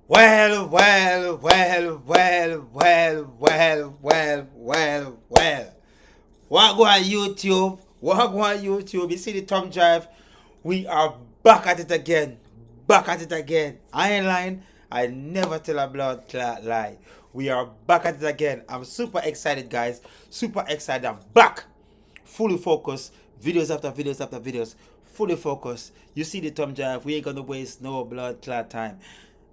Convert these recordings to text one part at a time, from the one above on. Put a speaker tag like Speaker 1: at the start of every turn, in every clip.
Speaker 1: Well, well, well, well, well, well, well, well, well. What go on YouTube? What go on YouTube? You see the thumb drive? We are back at it again. Back at it again. I ain't lying. I never tell a blood clot lie. We are back at it again. I'm super excited, guys. Super excited. I'm back. Fully focused. Videos after videos after videos. Fully focused. You see the thumb drive. We ain't gonna waste no blood clot time.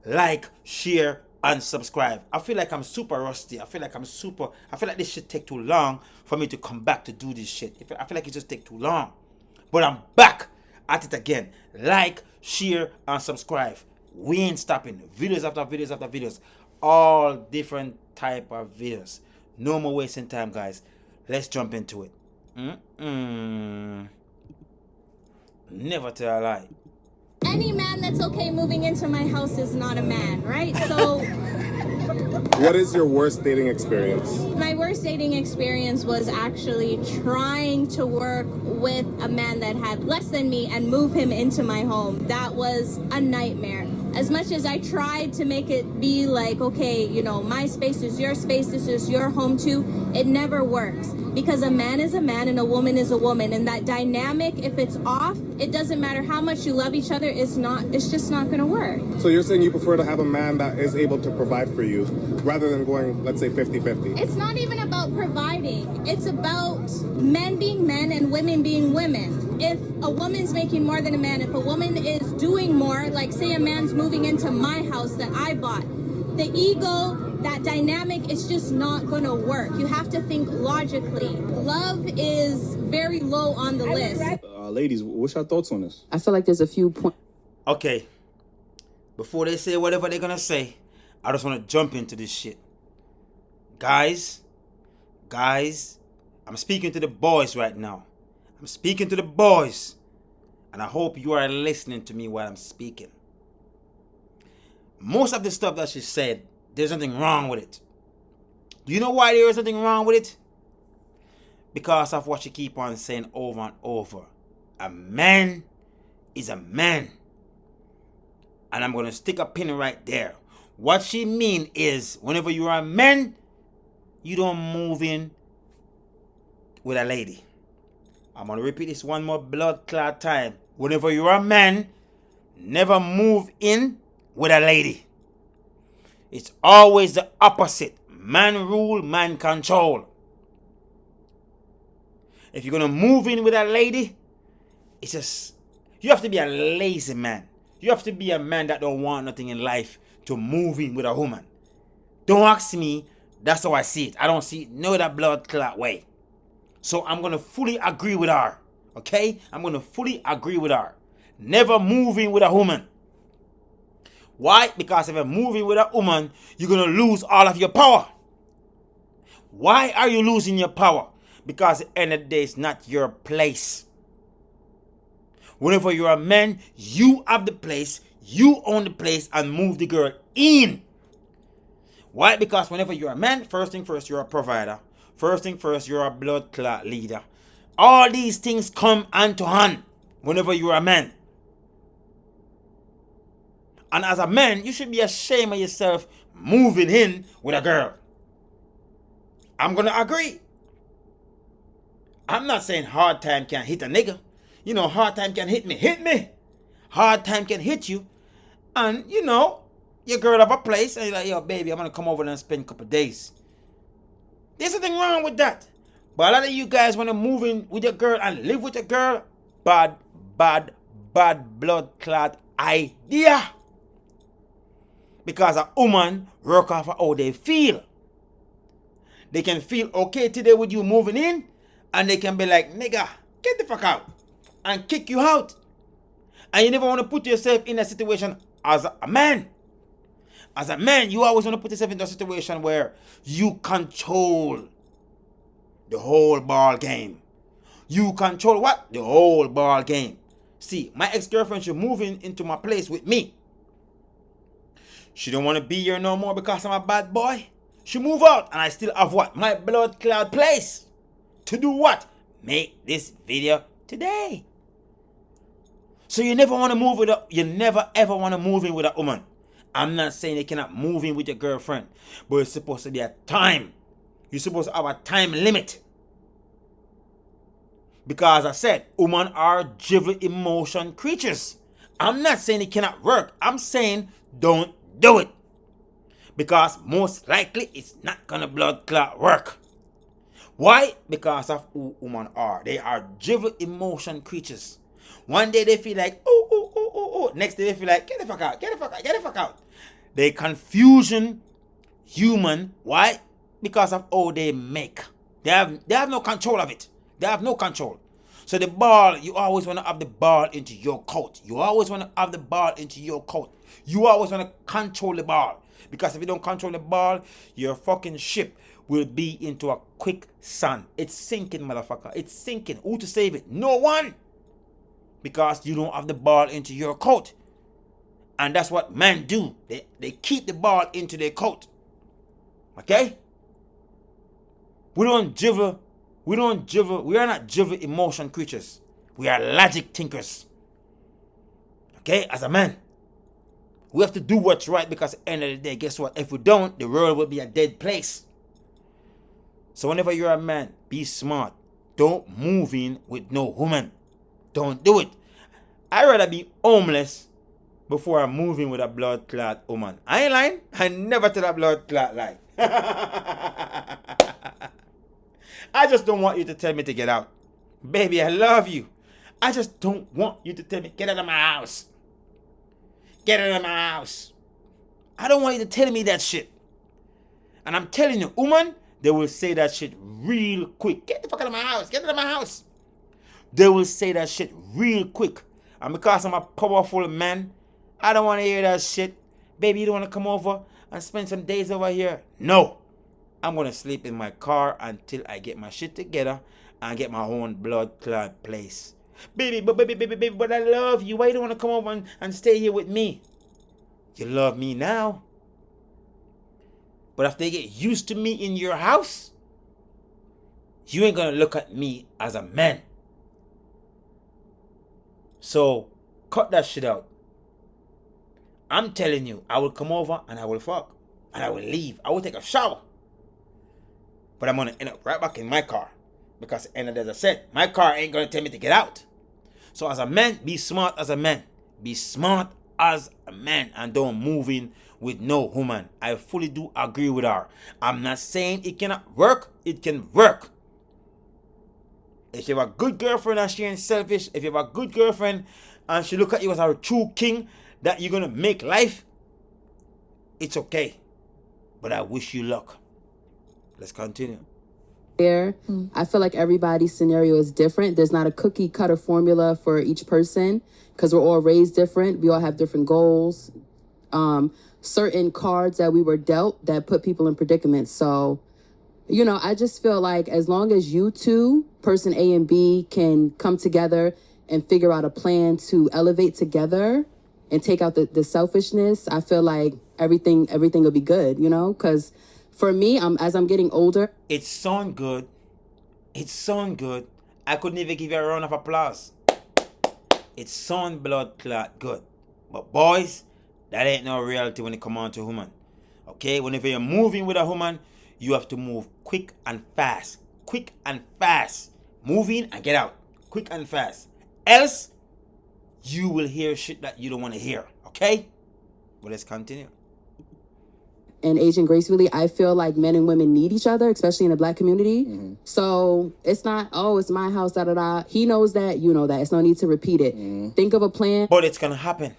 Speaker 1: Like, share, and subscribe. I feel like I'm super rusty. I feel like this shit take too long for me to come back to do this shit. I feel like it just take too long. But I'm back at it again. Like, share, and subscribe. We ain't stopping. Videos after videos after videos. All different type of videos. No more wasting time, guys. Let's jump into it. Never tell a lie.
Speaker 2: Any man that's okay moving into my house is not a man, right? So
Speaker 3: What is your worst dating experience?
Speaker 2: my worst dating experience was actually trying to work with a man that had less than me and move him into my home. That was a nightmare. As much as I tried to make it be like, okay, you know, my space is your space, this is your home too, it never works. Because a man is a man and a woman is a woman. And that dynamic, if it's off, it doesn't matter how much you love each other, it's just not gonna work.
Speaker 3: So you're saying you prefer to have a man that is able to provide for you rather than going, let's say, 50-50?
Speaker 2: It's not even about providing. It's about men being men and women being women. If a woman's making more than a man, if a woman is doing more, like say a man's moving into my house that I bought, the ego, that dynamic, is just not gonna work. You have to think logically. Love is very low on the list.
Speaker 3: Ladies, what's your thoughts on this?
Speaker 4: I feel like there's a few points.
Speaker 1: Okay. Before they say whatever they're gonna say, I just wanna jump into this shit. Guys, I'm speaking to the boys right now. I'm speaking to the boys. And I hope you are listening to me while I'm speaking. Most of the stuff that she said, there's nothing wrong with it. Do you know why there is nothing wrong with it? Because of what she keep on saying over and over. A man is a man. And I'm going to stick a pin right there. What she mean is, whenever you're a man, you don't move in with a lady. I'm going to repeat this one more blood clot time. Whenever you're a man, never move in with a lady. It's always the opposite. Man rule, man control. If you're going to move in with a lady, it's just, you have to be a lazy man. You have to be a man that don't want nothing in life to move in with a woman. Don't ask me. That's how I see it. I don't see it no other blood clot way. So I'm going to fully agree with her. Okay? I'm going to fully agree with her. Never move in with a woman. Why? Because if you're moving with a woman, you're going to lose all of your power. Why are you losing your power? Because at the end of the day, it's not your place. Whenever you're a man, you have the place, you own the place, and move the girl in. Why? Because whenever you're a man, first thing first, you're a provider. First thing first, you're a blood clot leader. All these things come hand to hand whenever you're a man. And as a man, you should be ashamed of yourself moving in with a girl. I'm going to agree. I'm not saying hard time can't hit a nigga. You know, hard time can hit me. Hit me. Hard time can hit you. And, you know, your girl have a place. And you're like, yo, baby, I'm going to come over and spend a couple of days. There's nothing wrong with that. But a lot of you guys want to move in with your girl and live with your girl. Bad blood clot idea. Because a woman work off of how they feel. They can feel okay today with you moving in. And they can be like, nigga, get the fuck out. And kick you out. And you never want to put yourself in a situation as a man. As a man, you always want to put yourself in a situation where you control the whole ball game. You control what? The whole ball game. See, my ex-girlfriend, she moving into my place with me. She don't want to be here no more because I'm a bad boy. She move out and I still have what? My blood clot place. To do what? Make this video today. So you never want to move with you never ever want to move in with a woman I'm not saying you cannot move in with your girlfriend, but it's supposed to be a time. You're supposed to have a time limit. Because I said, women are driven emotion creatures. I'm not saying it cannot work. I'm saying don't do it. Because most likely it's not gonna blood clot work. Why? Because of who women are. They are driven emotion creatures. One day they feel like, oh, oh, oh, oh, oh. Next day they feel like, get the fuck out, get the fuck out, get the fuck out. They confusion human. Why? Because of how they make. They have no control of it. They have no control. So the ball, you always want to have the ball into your coat. You always want to have the ball into your coat. You always want to control the ball. Because if you don't control the ball, your fucking ship will be into a quicksand. It's sinking, motherfucker. It's sinking. Who to save it? No one. Because you don't have the ball into your coat. And that's what men do. They keep the ball into their coat. Okay? We are not driven emotion creatures. We are logic thinkers. Okay? As a man. We have to do what's right because at the end of the day, guess what? If we don't, the world will be a dead place. So whenever you're a man, be smart. Don't move in with no woman. Don't do it. I'd rather be homeless before I move in with a blood clot woman. I ain't lying. I never tell a blood clot lie. I just don't want you to tell me to get out. Baby, I love you. I just don't want you to tell me, get out of my house. Get out of my house. I don't want you to tell me that shit. And I'm telling you, woman, they will say that shit real quick. Get the fuck out of my house. Get out of my house. They will say that shit real quick. And because I'm a powerful man, I don't want to hear that shit. Baby, you don't want to come over and spend some days over here? No. I'm going to sleep in my car until I get my shit together and get my own blood clot place. Baby, but I love you. Why you don't want to come over and stay here with me? You love me now. But if they get used to me in your house, you ain't going to look at me as a man. So, cut that shit out. I'm telling you, I will come over and I will fuck. And I will leave. I will take a shower. But I'm going to end up right back in my car. Because at the end of the day, as I said, my car ain't going to tell me to get out. So as a man, be smart as a man. Be smart as a man. And don't move in with no woman. I fully do agree with her. I'm not saying it cannot work. It can work. If you have a good girlfriend and she ain't selfish, if you have a good girlfriend and she look at you as a true king that you're going to make life, it's okay. But I wish you luck. Let's continue.
Speaker 4: I feel like everybody's scenario is different. There's not a cookie cutter formula for each person because we're all raised different. We all have different goals. Certain cards that we were dealt that put people in predicaments. So, you know, I just feel like as long as you two, person A and B, can come together and figure out a plan to elevate together and take out the selfishness, I feel like everything will be good, you know? Because for me, as I'm getting older...
Speaker 1: It sound good. It sound good. I couldn't even give you a round of applause. It sound blood clot good. But boys, that ain't no reality when it come on to woman. Okay? Whenever you're moving with a woman, you have to move quick and fast. Quick and fast. Move in and get out. Quick and fast. Else, you will hear shit that you don't want to hear. Okay? Well, let's continue.
Speaker 4: And aging gracefully, I feel like men and women need each other, especially in the Black community. Mm-hmm. So it's not, oh, it's my house, da-da-da. He knows that, you know that. It's no need to repeat it. Mm-hmm. Think of a plan.
Speaker 1: But it's going to happen.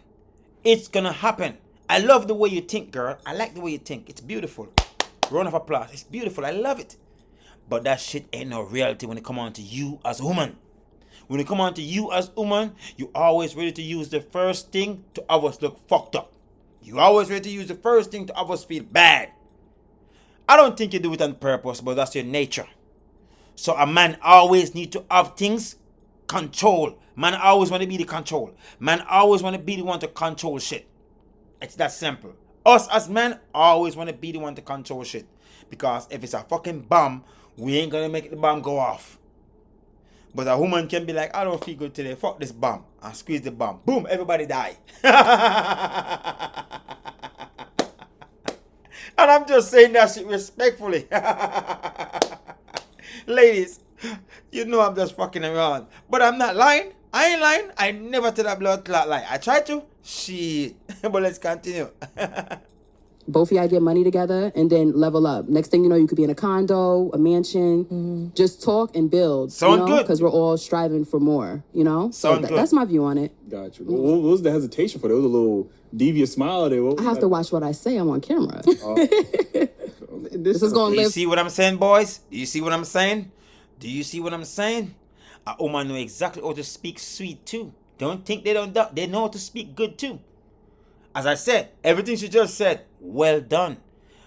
Speaker 1: It's going to happen. I love the way you think, girl. I like the way you think. It's beautiful. Round of applause. It's beautiful. I love it. But that shit ain't no reality when it come on to you as a woman. When it come on to you as a woman, you always ready to use the first thing to have us look fucked up. You always ready to use the first thing to have us feel bad. I don't think you do it on purpose, but that's your nature. So a man always need to have things control. Man always want to be the control. Man always want to be the one to control shit. It's that simple. Us as men always want to be the one to control shit. Because if it's a fucking bomb, we ain't going to make the bomb go off. But a woman can be like, I don't feel good today. Fuck this bomb. And squeeze the bomb. Boom, everybody die. And I'm just saying that shit respectfully. Ladies, you know I'm just fucking around. But I'm not lying. I ain't lying. I never tell a blood clot lie. I try to. Shit. But let's continue.
Speaker 4: Both of y'all get money together and then level up. Next thing you know, you could be in a condo, a mansion. Just talk and build.
Speaker 1: Sound good.
Speaker 4: Because we're all striving for more, you know?
Speaker 1: Sound good.
Speaker 4: That's my view on it.
Speaker 5: Got you. What was the hesitation for? There was a little devious smile there.
Speaker 4: I have to watch what I say. I'm on camera.
Speaker 5: This
Speaker 4: is going
Speaker 1: Do
Speaker 4: to
Speaker 1: you
Speaker 4: live.
Speaker 1: see what I'm saying, boys? Do you see what I'm saying? Do you see what I'm saying? A woman know exactly how to speak sweet too. Don't think they don't. They know how to speak good too. As I said, everything she just said, well done.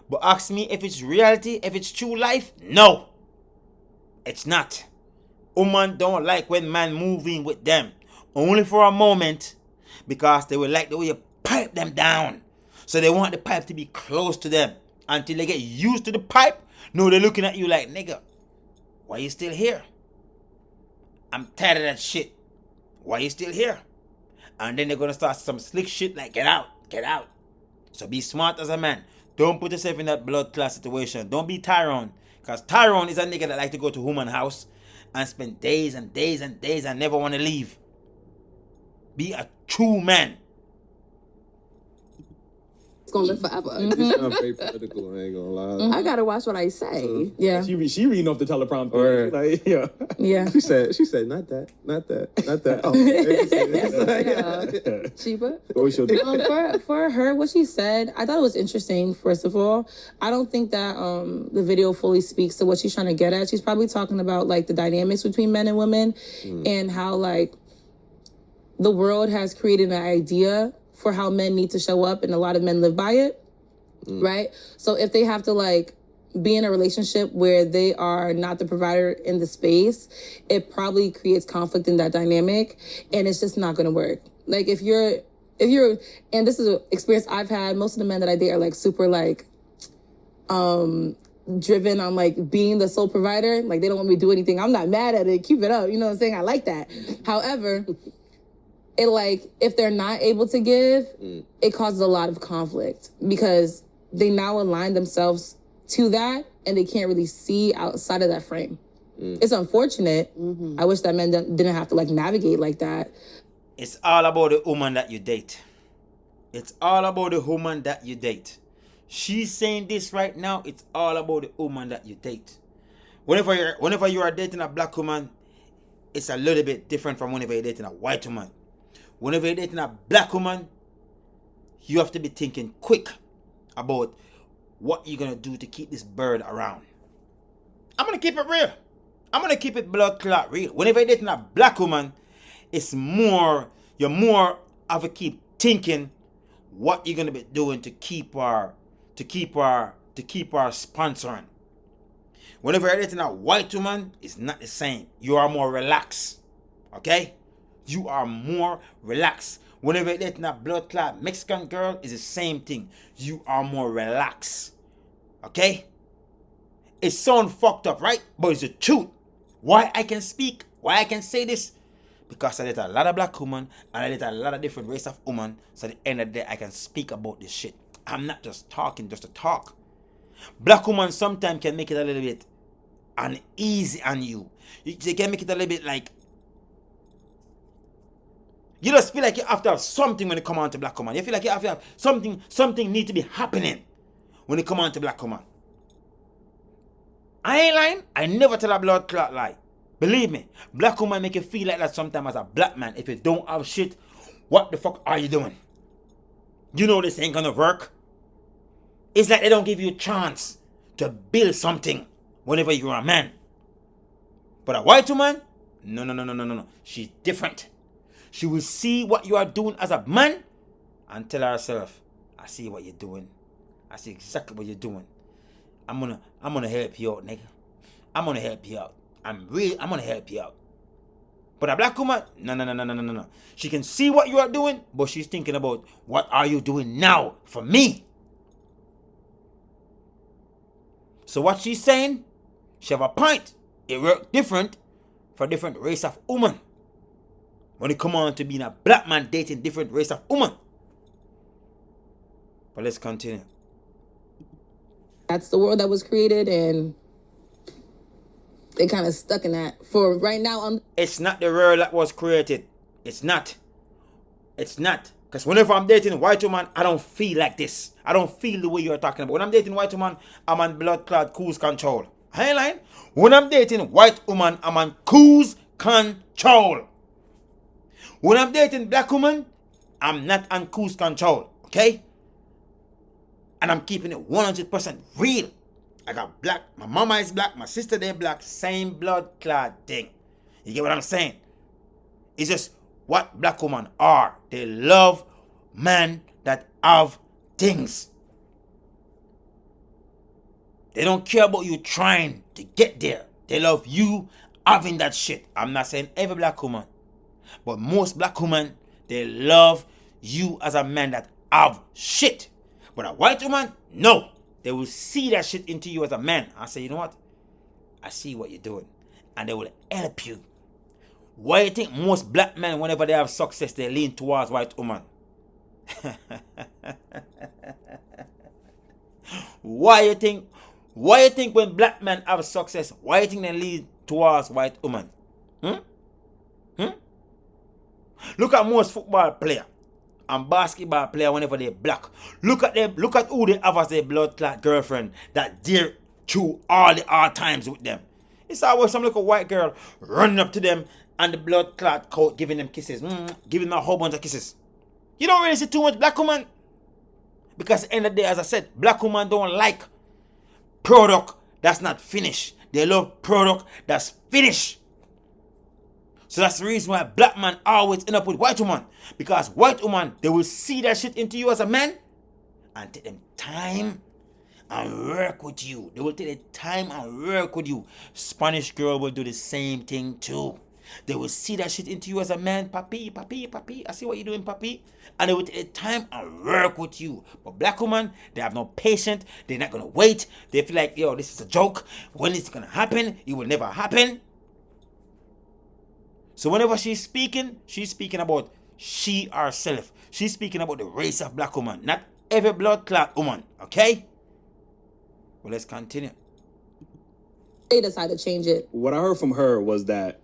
Speaker 1: But ask me if it's reality, if it's true life. No, it's not. Women don't like when man move in with them. Only for a moment. Because they will like the way you pipe them down. So they want the pipe to be close to them. Until they get used to the pipe. No, they're looking at you like, nigga, why you still here? I'm tired of that shit. Why you still here? And then they're going to start some slick shit like, get out, get out. So be smart as a man. Don't put yourself in that blood clot situation. Don't be Tyrone. Because Tyrone is a nigga that like to go to woman house and spend days and days and days and never want to leave. Be a true man.
Speaker 4: It's going to live forever.
Speaker 5: This sounds very political, I ain't gonna lie.
Speaker 4: I got to watch what I say.
Speaker 6: Yeah.
Speaker 5: She reading off the teleprompter.
Speaker 3: Or-
Speaker 5: Like, yeah.
Speaker 6: Yeah.
Speaker 3: She said, not that. Oh,
Speaker 4: Sheba?
Speaker 5: What we should do?
Speaker 6: For her, what she said, I thought it was interesting. First of all, I don't think that the video fully speaks to what she's trying to get at. She's probably talking about like the dynamics between men and women and how like the world has created an idea for how men need to show up, and a lot of men live by it, right? So if they have to like be in a relationship where they are not the provider in the space, it probably creates conflict in that dynamic, and it's just not going to work. Like if you're, and this is an experience I've had. Most of the men that I date are like super like, driven on like being the sole provider. Like they don't want me to do anything. I'm not mad at it. Keep it up. You know what I'm saying? I like that. However, it like if they're not able to give, it causes a lot of conflict because they now align themselves to that and they can't really see outside of that frame. It's unfortunate. I wish that men didn't have to like navigate like that.
Speaker 1: It's all about the woman that you date. It's all about the woman that you date. She's saying this right now. It's all about the woman that you date. Whenever you are dating a black woman, it's a little bit different from whenever you're dating a white woman. Whenever you're dating a black woman, you have to be thinking quick about what you're going to do to keep this bird around. I'm going to keep it real. I'm going to keep it blood clot real. Whenever you're dating a black woman, you're more of a keep thinking what you're going to be doing to keep our sponsoring. Whenever you're dating a white woman, it's not the same. You are more relaxed. Okay? You are more relaxed. Whenever you're dating a blood clot Mexican girl, it's the same thing. You are more relaxed. Okay? It sounds fucked up, right? But it's the truth. Why I can speak, why I can say this? Because I date a lot of black women and I date a lot of different race of women. So at the end of the day, I can speak about this shit. I'm not just talking just to talk. Black women sometimes can make it a little bit uneasy on you. They can make it a little bit like you just feel like you have to have something when you come on to black woman. You feel like you have to have something need to be happening when you come on to black woman. I ain't lying. I never tell a blood clot lie. Believe me, black woman make you feel like that sometimes as a black man. If you don't have shit, what the fuck are you doing? You know this ain't gonna work. It's like they don't give you a chance to build something whenever you're a man. But a white woman, no. She's different. She will see what you are doing as a man and tell herself, I see what you're doing. I see exactly what you're doing. I'm gonna help you out, nigga. I'm gonna help you out. I'm gonna help you out. But a black woman, no. She can see what you are doing, but she's thinking about what are you doing now for me? So what she's saying, she have a point. It works different for different race of woman. When it come on to being a black man dating different race of woman. But let's continue.
Speaker 6: That's the world that was created, and they kind of stuck in that for right now.
Speaker 1: It's not the world that was created. It's not. It's not. Because whenever I'm dating a white woman, I don't feel like this. I don't feel the way you're talking about. When I'm dating a white woman, I'm on blood clot cruise control. I ain't lying. When I'm dating a white woman, I'm on cruise control. When I'm dating black woman, I'm not on cruise control. Okay? And I'm keeping it 100% real. I got black. My mama is black. My sister, they're black. Same blood clot thing. You get what I'm saying? It's just what black women are. They love men that have things. They don't care about you trying to get there. They love you having that shit. I'm not saying every black woman, but most black women, they love you as a man that have shit. But a white woman, no. They will see that shit into you as a man. I say, you know what? I see what you're doing. And they will help you. Why do you think most black men, whenever they have success, they lean towards white women? Why you think when black men have success, why you think they lean towards white women? Look at most football player and basketball player whenever they're black. Look at them, look at who they have as their blood clot girlfriend that deal through all the hard times with them. It's always some little white girl running up to them and the blood clot coat giving them kisses, giving them a whole bunch of kisses. You don't really see too much black woman. Because at the end of the day, as I said, black women don't like product that's not finished. They love product that's finished. So that's the reason why black men always end up with white women. Because white women, they will see that shit into you as a man and take them time and work with you. They will take the time and work with you. Spanish girl will do the same thing too. They will see that shit into you as a man. Papi, papi, papi. I see what you're doing, papi. And they will take the time and work with you. But black women, they have no patience. They're not going to wait. They feel like, yo, this is a joke. When is it going to happen? It will never happen. So whenever she's speaking about she herself. She's speaking about the race of black woman. Not every blood clot woman. Okay? Well, let's continue.
Speaker 6: They decided to change it.
Speaker 5: What I heard from her was that,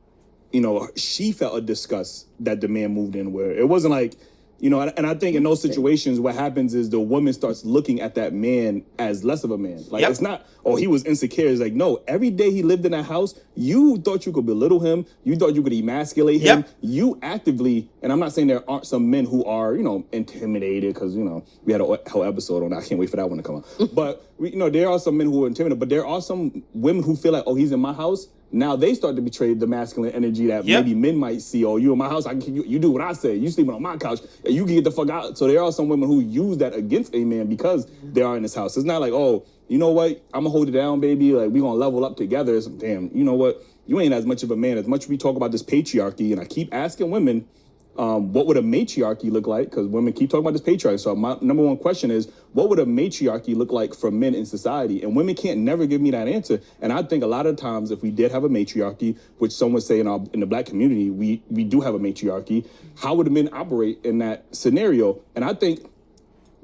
Speaker 5: you know, she felt a disgust that the man moved in where it wasn't like, you know, and I think in those situations, what happens is the woman starts looking at that man as less of a man. Like, It's not, oh, he was insecure. It's like, no, every day he lived in that house, you thought you could belittle him. You thought you could emasculate him. You actively, and I'm not saying there aren't some men who are, you know, intimidated because, you know, we had a whole episode on that. I can't wait for that one to come out. But, you know, there are some men who are intimidated, but there are some women who feel like, oh, he's in my house. Now they start to betray the masculine energy that maybe men might see. Oh, you in my house, you do what I say. You sleeping on my couch, and you can get the fuck out. So there are some women who use that against a man because they are in this house. It's not like, oh, you know what? I'm gonna hold it down, baby. Like, we gonna level up together. It's, damn, you know what? You ain't as much of a man. As much as we talk about this patriarchy, and I keep asking women, what would a matriarchy look like? Because women keep talking about this patriarchy. So my number one question is, what would a matriarchy look like for men in society? And women can't never give me that answer. And I think a lot of times if we did have a matriarchy, which some would say in the black community, we do have a matriarchy, how would the men operate in that scenario? And I think,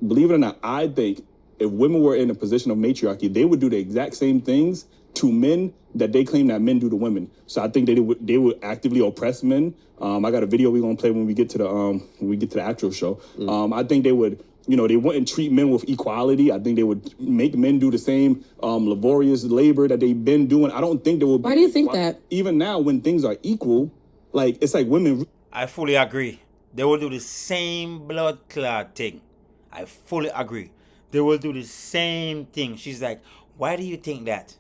Speaker 5: believe it or not, I think if women were in a position of matriarchy, they would do the exact same things to men that they claim that men do to women. So I think they would actively oppress men. I got a video we're gonna play when we get to the actual show. I think they would, you know, they wouldn't treat men with equality. I think they would make men do the same laborious labor that they've been doing. I don't think they would.
Speaker 6: Why do you think that?
Speaker 5: Even now, when things are equal, like, it's like women.
Speaker 1: I fully agree. They will do the same blood clot thing. I fully agree. They will do the same thing. She's like, why do you think that?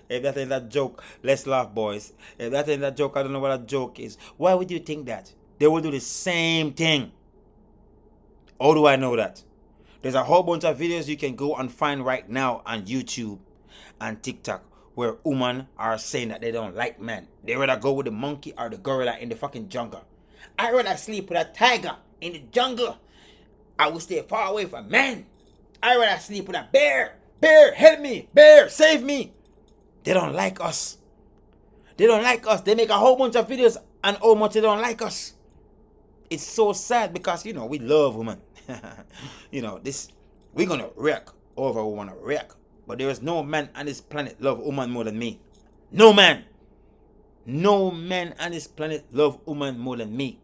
Speaker 1: If that ain't that joke, let's laugh, boys. If that ain't that joke, I don't know what a joke is. Why would you think that? They will do the same thing. How do I know that? There's a whole bunch of videos you can go and find right now on YouTube and TikTok where women are saying that they don't like men. They rather go with the monkey or the gorilla in the fucking jungle. I'd rather sleep with a tiger in the jungle. I will stay far away from men. I'd rather sleep with a bear. Bear, help me. Bear, save me. They don't like us. They don't like us. They make a whole bunch of videos and how much they don't like us. It's so sad because, you know, we love women. You know, this, we're going to wreck over a woman react. But there is no man on this planet love woman more than me. No man. No man on this planet love woman more than me.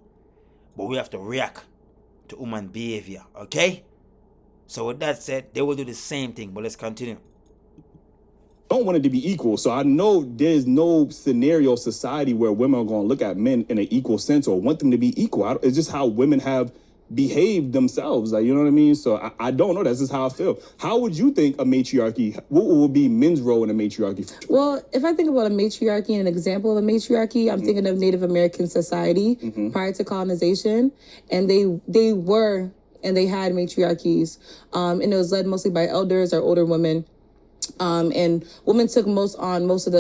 Speaker 1: But we have to react to woman behavior, okay? So with that said, they will do the same thing, but let's continue.
Speaker 5: Don't want it to be equal. So I know there's no scenario society where women are going to look at men in an equal sense or want them to be equal. It's just how women have behaved themselves. Like, you know what I mean? So I don't know. That's just how I feel. How would you think a matriarchy, what would be men's role in a matriarchy?
Speaker 6: Well, if I think about a matriarchy and an example of a matriarchy, I'm thinking of Native American society prior to colonization. And they had matriarchies. And it was led mostly by elders or older women. And women took most of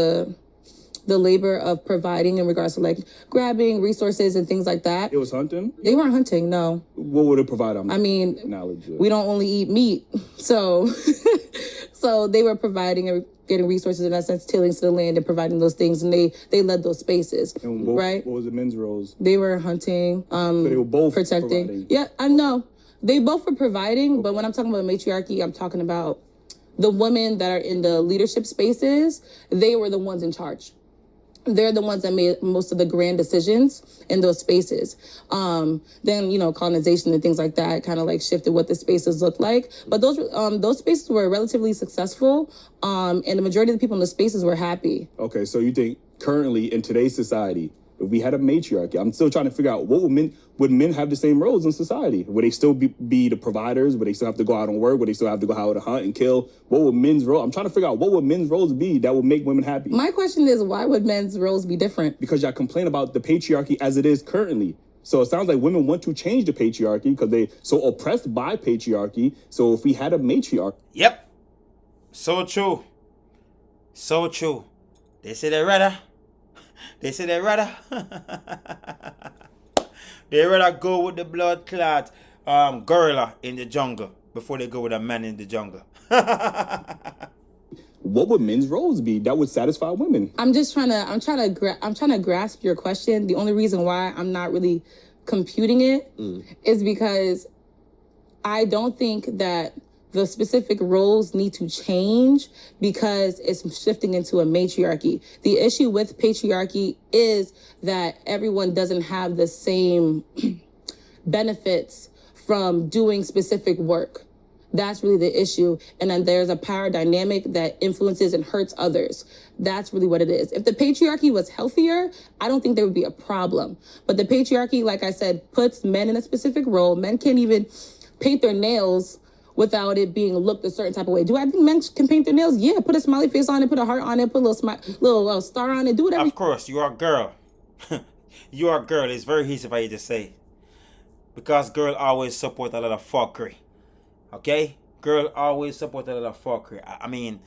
Speaker 6: the labor of providing in regards to like grabbing resources and things like that.
Speaker 5: It was hunting?
Speaker 6: They weren't hunting, no.
Speaker 5: What would it provide them?
Speaker 6: I mean,
Speaker 5: knowledge.
Speaker 6: We don't only eat meat. So so they were providing and getting resources, in that sense, tilling to the land and providing those things, and they led those spaces.
Speaker 5: And
Speaker 6: right?
Speaker 5: What was the men's roles?
Speaker 6: They were hunting,
Speaker 5: so they were both
Speaker 6: protecting.
Speaker 5: Providing.
Speaker 6: Yeah, I know. They both were providing, but when I'm talking about matriarchy, I'm talking about the women that are in the leadership spaces. They were the ones in charge. They're the ones that made most of the grand decisions in those spaces. Then, colonization and things like that kind of like shifted what the spaces looked like. But those spaces were relatively successful, and the majority of the people in the spaces were happy.
Speaker 5: Okay, so you think currently in today's society, if we had a matriarchy, I'm still trying to figure out would men have the same roles in society? Would they still be the providers? Would they still have to go out and work? Would they still have to go out and hunt and kill? What would men's role? I'm trying to figure out what would men's roles be that would make women happy.
Speaker 6: My question is, why would men's roles be different?
Speaker 5: Because y'all complain about the patriarchy as it is currently. So it sounds like women want to change the patriarchy because they're so oppressed by patriarchy. So if we had a matriarch.
Speaker 1: Yep. So true. So true. They say they rather. They rather go with the blood clot gorilla in the jungle before they go with a man in the jungle.
Speaker 5: What would men's roles be that would satisfy women?
Speaker 6: I'm trying to grasp your question. The only reason why I'm not really computing it is because I don't think that the specific roles need to change because it's shifting into a matriarchy. The issue with patriarchy is that everyone doesn't have the same benefits from doing specific work. That's really the issue. And then there's a power dynamic that influences and hurts others. That's really what it is. If the patriarchy was healthier, I don't think there would be a problem. But the patriarchy, like I said, puts men in a specific role. Men can't even paint their nails without it being looked a certain type of way. Do I think men can paint their nails? Yeah, put a smiley face on it, put a heart on it, put a little star on it, do whatever.
Speaker 1: Of course, you are a girl. You are a girl. It's very easy for you to say. Because girl always support a lot of fuckery. Okay? Girl always support a lot of fuckery. I mean,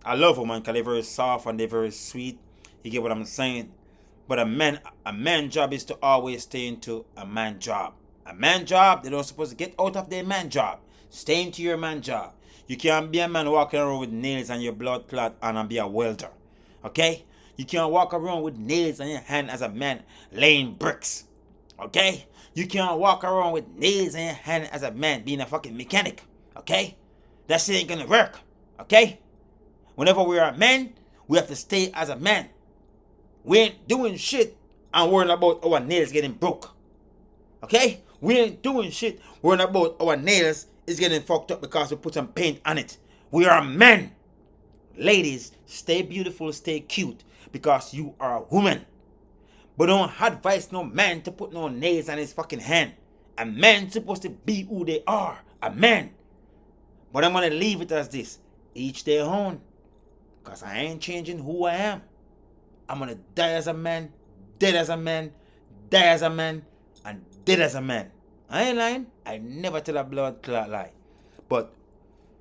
Speaker 1: I love women because they're very soft and they're very sweet. You get what I'm saying? But a man job is to always stay into a man job. A man job, they don't supposed to get out of their man job. Stay into your man job. You can't be a man walking around with nails on your blood clot and be a welder. Okay? You can't walk around with nails on your hand as a man laying bricks. Okay? You can't walk around with nails in your hand as a man being a fucking mechanic. Okay? That shit ain't gonna work. Okay? Whenever we are men, we have to stay as a man. We ain't doing shit and worrying about our nails getting broke. Okay? We ain't doing shit worrying about our nails is getting fucked up because we put some paint on it. We are men. Ladies, stay beautiful, stay cute because you are a woman. But don't advise no man to put no nails on his fucking hand. A man supposed to be who they are. A man. But I'm going to leave it as this. Each their own. Because I ain't changing who I am. I'm going to die as a man, dead as a man, die as a man, and dead as a man. I ain't lying. I never tell a blood clot lie. But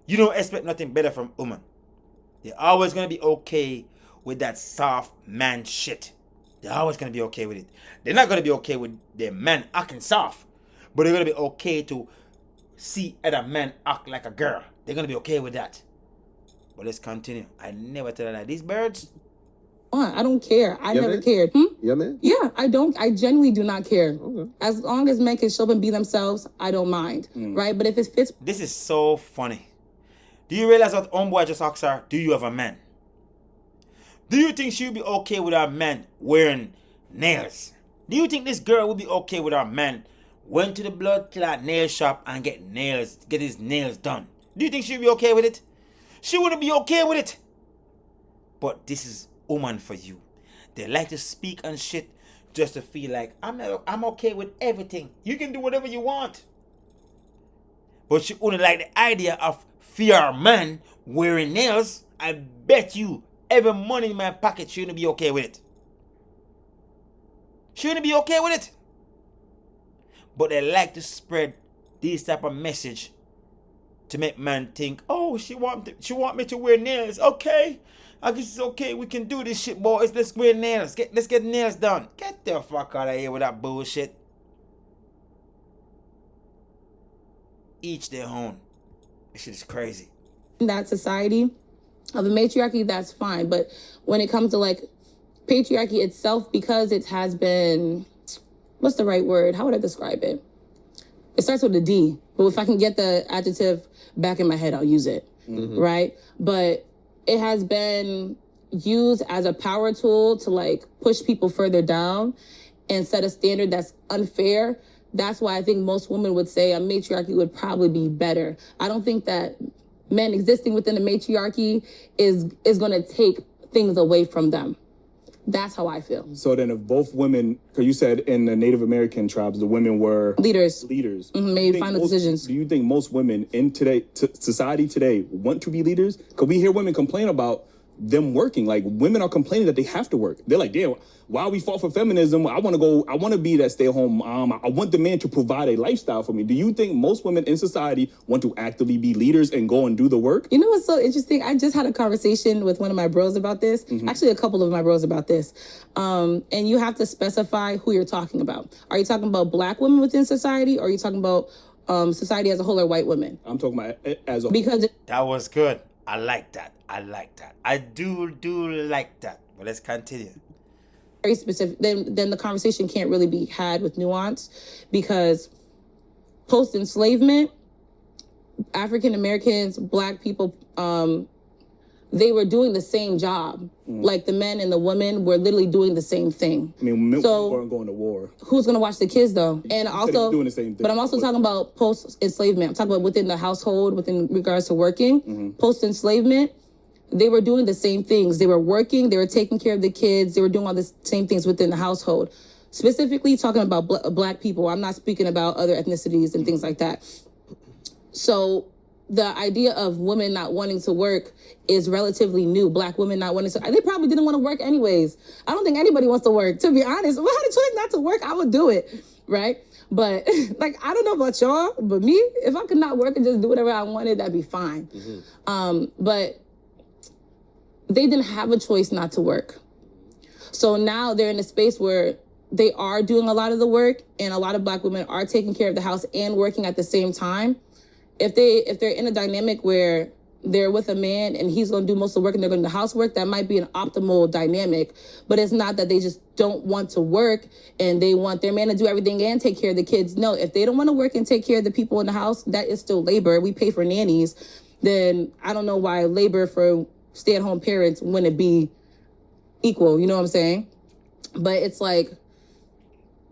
Speaker 1: you don't expect nothing better from women. They're always going to be okay with that soft man shit. They're always going to be okay with it. They're not going to be okay with their men acting soft. But they're going to be okay to see other men act like a girl. They're going to be okay with that. But let's continue. I never tell her that. These birds.
Speaker 6: I don't care. I never
Speaker 3: man?
Speaker 6: cared.
Speaker 3: Yeah, man?
Speaker 6: Yeah, I don't. I genuinely do not care.
Speaker 3: Okay.
Speaker 6: As long as men can show up and be themselves, I don't mind. Right? But if it fits.
Speaker 1: This is so funny. Do you realize what homeboy just asked her? Do you have a man? Do you think she would be okay with her man wearing nails? Do you think this girl would be okay with her man went to the blood clot nail shop and get his nails done? Do you think she'd be okay with it? She wouldn't be okay with it. But this is woman for you. They like to speak and shit just to feel like I'm okay with everything. You can do whatever you want. But she only like the idea of fear man wearing nails. I bet you every money in my pocket she wouldn't be okay with it. She wouldn't be okay with it. But they like to spread this type of message to make man think, oh, she want me to wear nails. Okay, I guess it's okay. We can do this shit, boys. Let's wear nails. Let's get nails done. Get the fuck out of here with that bullshit. Each their own. This shit is crazy.
Speaker 6: In that society of a matriarchy, that's fine. But when it comes to like patriarchy itself, because it has been, what's the right word? How would I describe it? It starts with a D, but if I can get the adjective back in my head, I'll use it, right? But it has been used as a power tool to like push people further down and set a standard that's unfair. That's why I think most women would say a matriarchy would probably be better. I don't think that men existing within a matriarchy is going to take things away from them. That's how I feel.
Speaker 5: So then if both women, because you said in the Native American tribes, the women were
Speaker 6: leaders.
Speaker 5: Do
Speaker 6: Made final decisions.
Speaker 5: Do you think most women in society today want to be leaders? Because we hear women complain about them working. Like, women are complaining that they have to work. They're like, damn, while we fought for feminism, I want to be that stay-at-home mom. I want the man to provide a lifestyle for me. Do you think most women in society want to actively be leaders and go and do the work?
Speaker 6: You know what's so interesting? I just had a conversation with one of my bros about this. Actually, a couple of my bros about this. And you have to specify who you're talking about. Are you talking about black women within society, or are you talking about society as a whole, or white women?
Speaker 5: I'm talking about as a whole.
Speaker 6: Because
Speaker 1: That was good. I like that. I do like that. But let's continue.
Speaker 6: very specific, then the conversation can't really be had with nuance, because post-enslavement, African Americans, black people, they were doing the same job. Like the men and the women were literally doing the same thing.
Speaker 5: I mean, men weren't going to war.
Speaker 6: Who's gonna watch the kids though? And also
Speaker 5: doing the same thing.
Speaker 6: But I'm also talking about post-enslavement. I'm talking about within the household, within regards to working. Post-enslavement, they were doing the same things. They were working, they were taking care of the kids, they were doing all the same things within the household. Specifically talking about black people. I'm not speaking about other ethnicities and things like that. So the idea of women not wanting to work is relatively new. Black women not wanting to, they probably didn't want to work anyways. I don't think anybody wants to work, to be honest. If I had a choice not to work, I would do it, right? But like, I don't know about y'all, but me, if I could not work and just do whatever I wanted, that'd be fine. But they didn't have a choice not to work. So now they're in a space where they are doing a lot of the work, and a lot of black women are taking care of the house and working at the same time. If they're in a dynamic where they're with a man and he's going to do most of the work and they're going to do the housework, that might be an optimal dynamic. But it's not that they just don't want to work and they want their man to do everything and take care of the kids. No, if they don't want to work and take care of the people in the house, that is still labor. We pay for nannies. Then I don't know why labor for stay-at-home parents wouldn't be equal. You know what I'm saying? But it's like,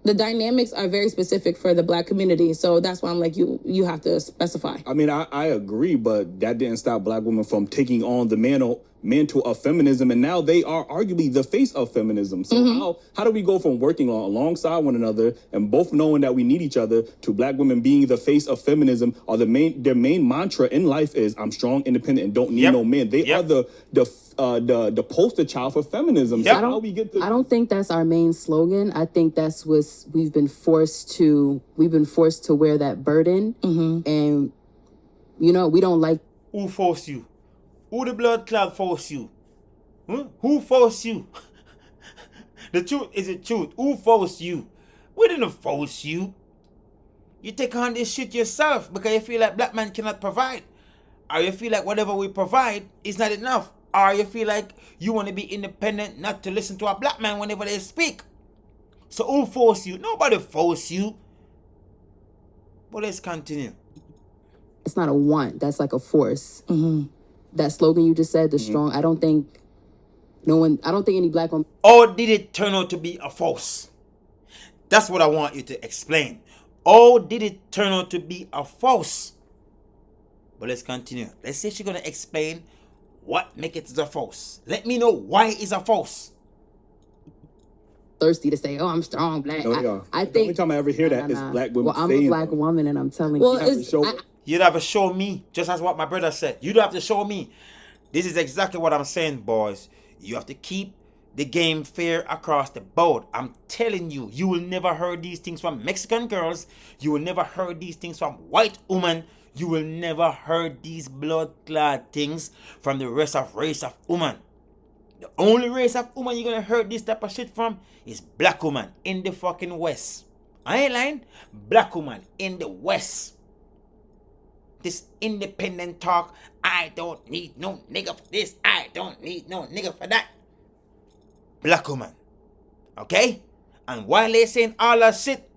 Speaker 6: the dynamics are very specific for the black community. So that's why I'm like, you have to specify.
Speaker 5: I mean, I agree, but that didn't stop black women from taking on the mantle of feminism, and now they are arguably the face of feminism. So how do we go from working alongside one another and both knowing that we need each other to black women being the face of feminism, or their main mantra in life is I'm strong, independent, and don't need no man. They are the poster child for feminism. So how we get to...
Speaker 4: I don't think that's our main slogan. I think that's what we've been forced to wear that burden. And we don't like...
Speaker 1: Who forced you? Who the blood clot forced you? Who forced you? The truth is the truth. Who forced you? We didn't force you. You take on this shit yourself because you feel like black man cannot provide. Or you feel like whatever we provide is not enough. Or you feel like you want to be independent, not to listen to a black man whenever they speak. So who forced you? Nobody forced you. But let's continue.
Speaker 4: it's not a want. That's like a force. That slogan you just said, the strong. I don't think any black woman.
Speaker 1: Or did it turn out to be a force? That's what I want you to explain. Or did it turn out to be a force? But let's continue. Let's say she's gonna explain what make it a force. Let me know why it's a force.
Speaker 4: Thirsty to say, "Oh, I'm strong, black." I think
Speaker 5: the only time I ever hear that is black women.
Speaker 4: Well, I'm a black woman, and I'm telling
Speaker 6: Well,
Speaker 4: you.
Speaker 1: You'd have to show me, just as what my brother said. You'd have to show me. This is exactly what I'm saying, boys. You have to keep the game fair across the board. I'm telling you, you will never hear these things from Mexican girls. You will never hear these things from white women. You will never hear these blood-clad things from the race of women. The only race of woman you're gonna hear this type of shit from is black woman in the fucking West. I ain't lying. Black woman in the West. This independent talk, I don't need no nigga for this, I don't need no nigga for that. Black woman. Okay? And while they saying all that shit,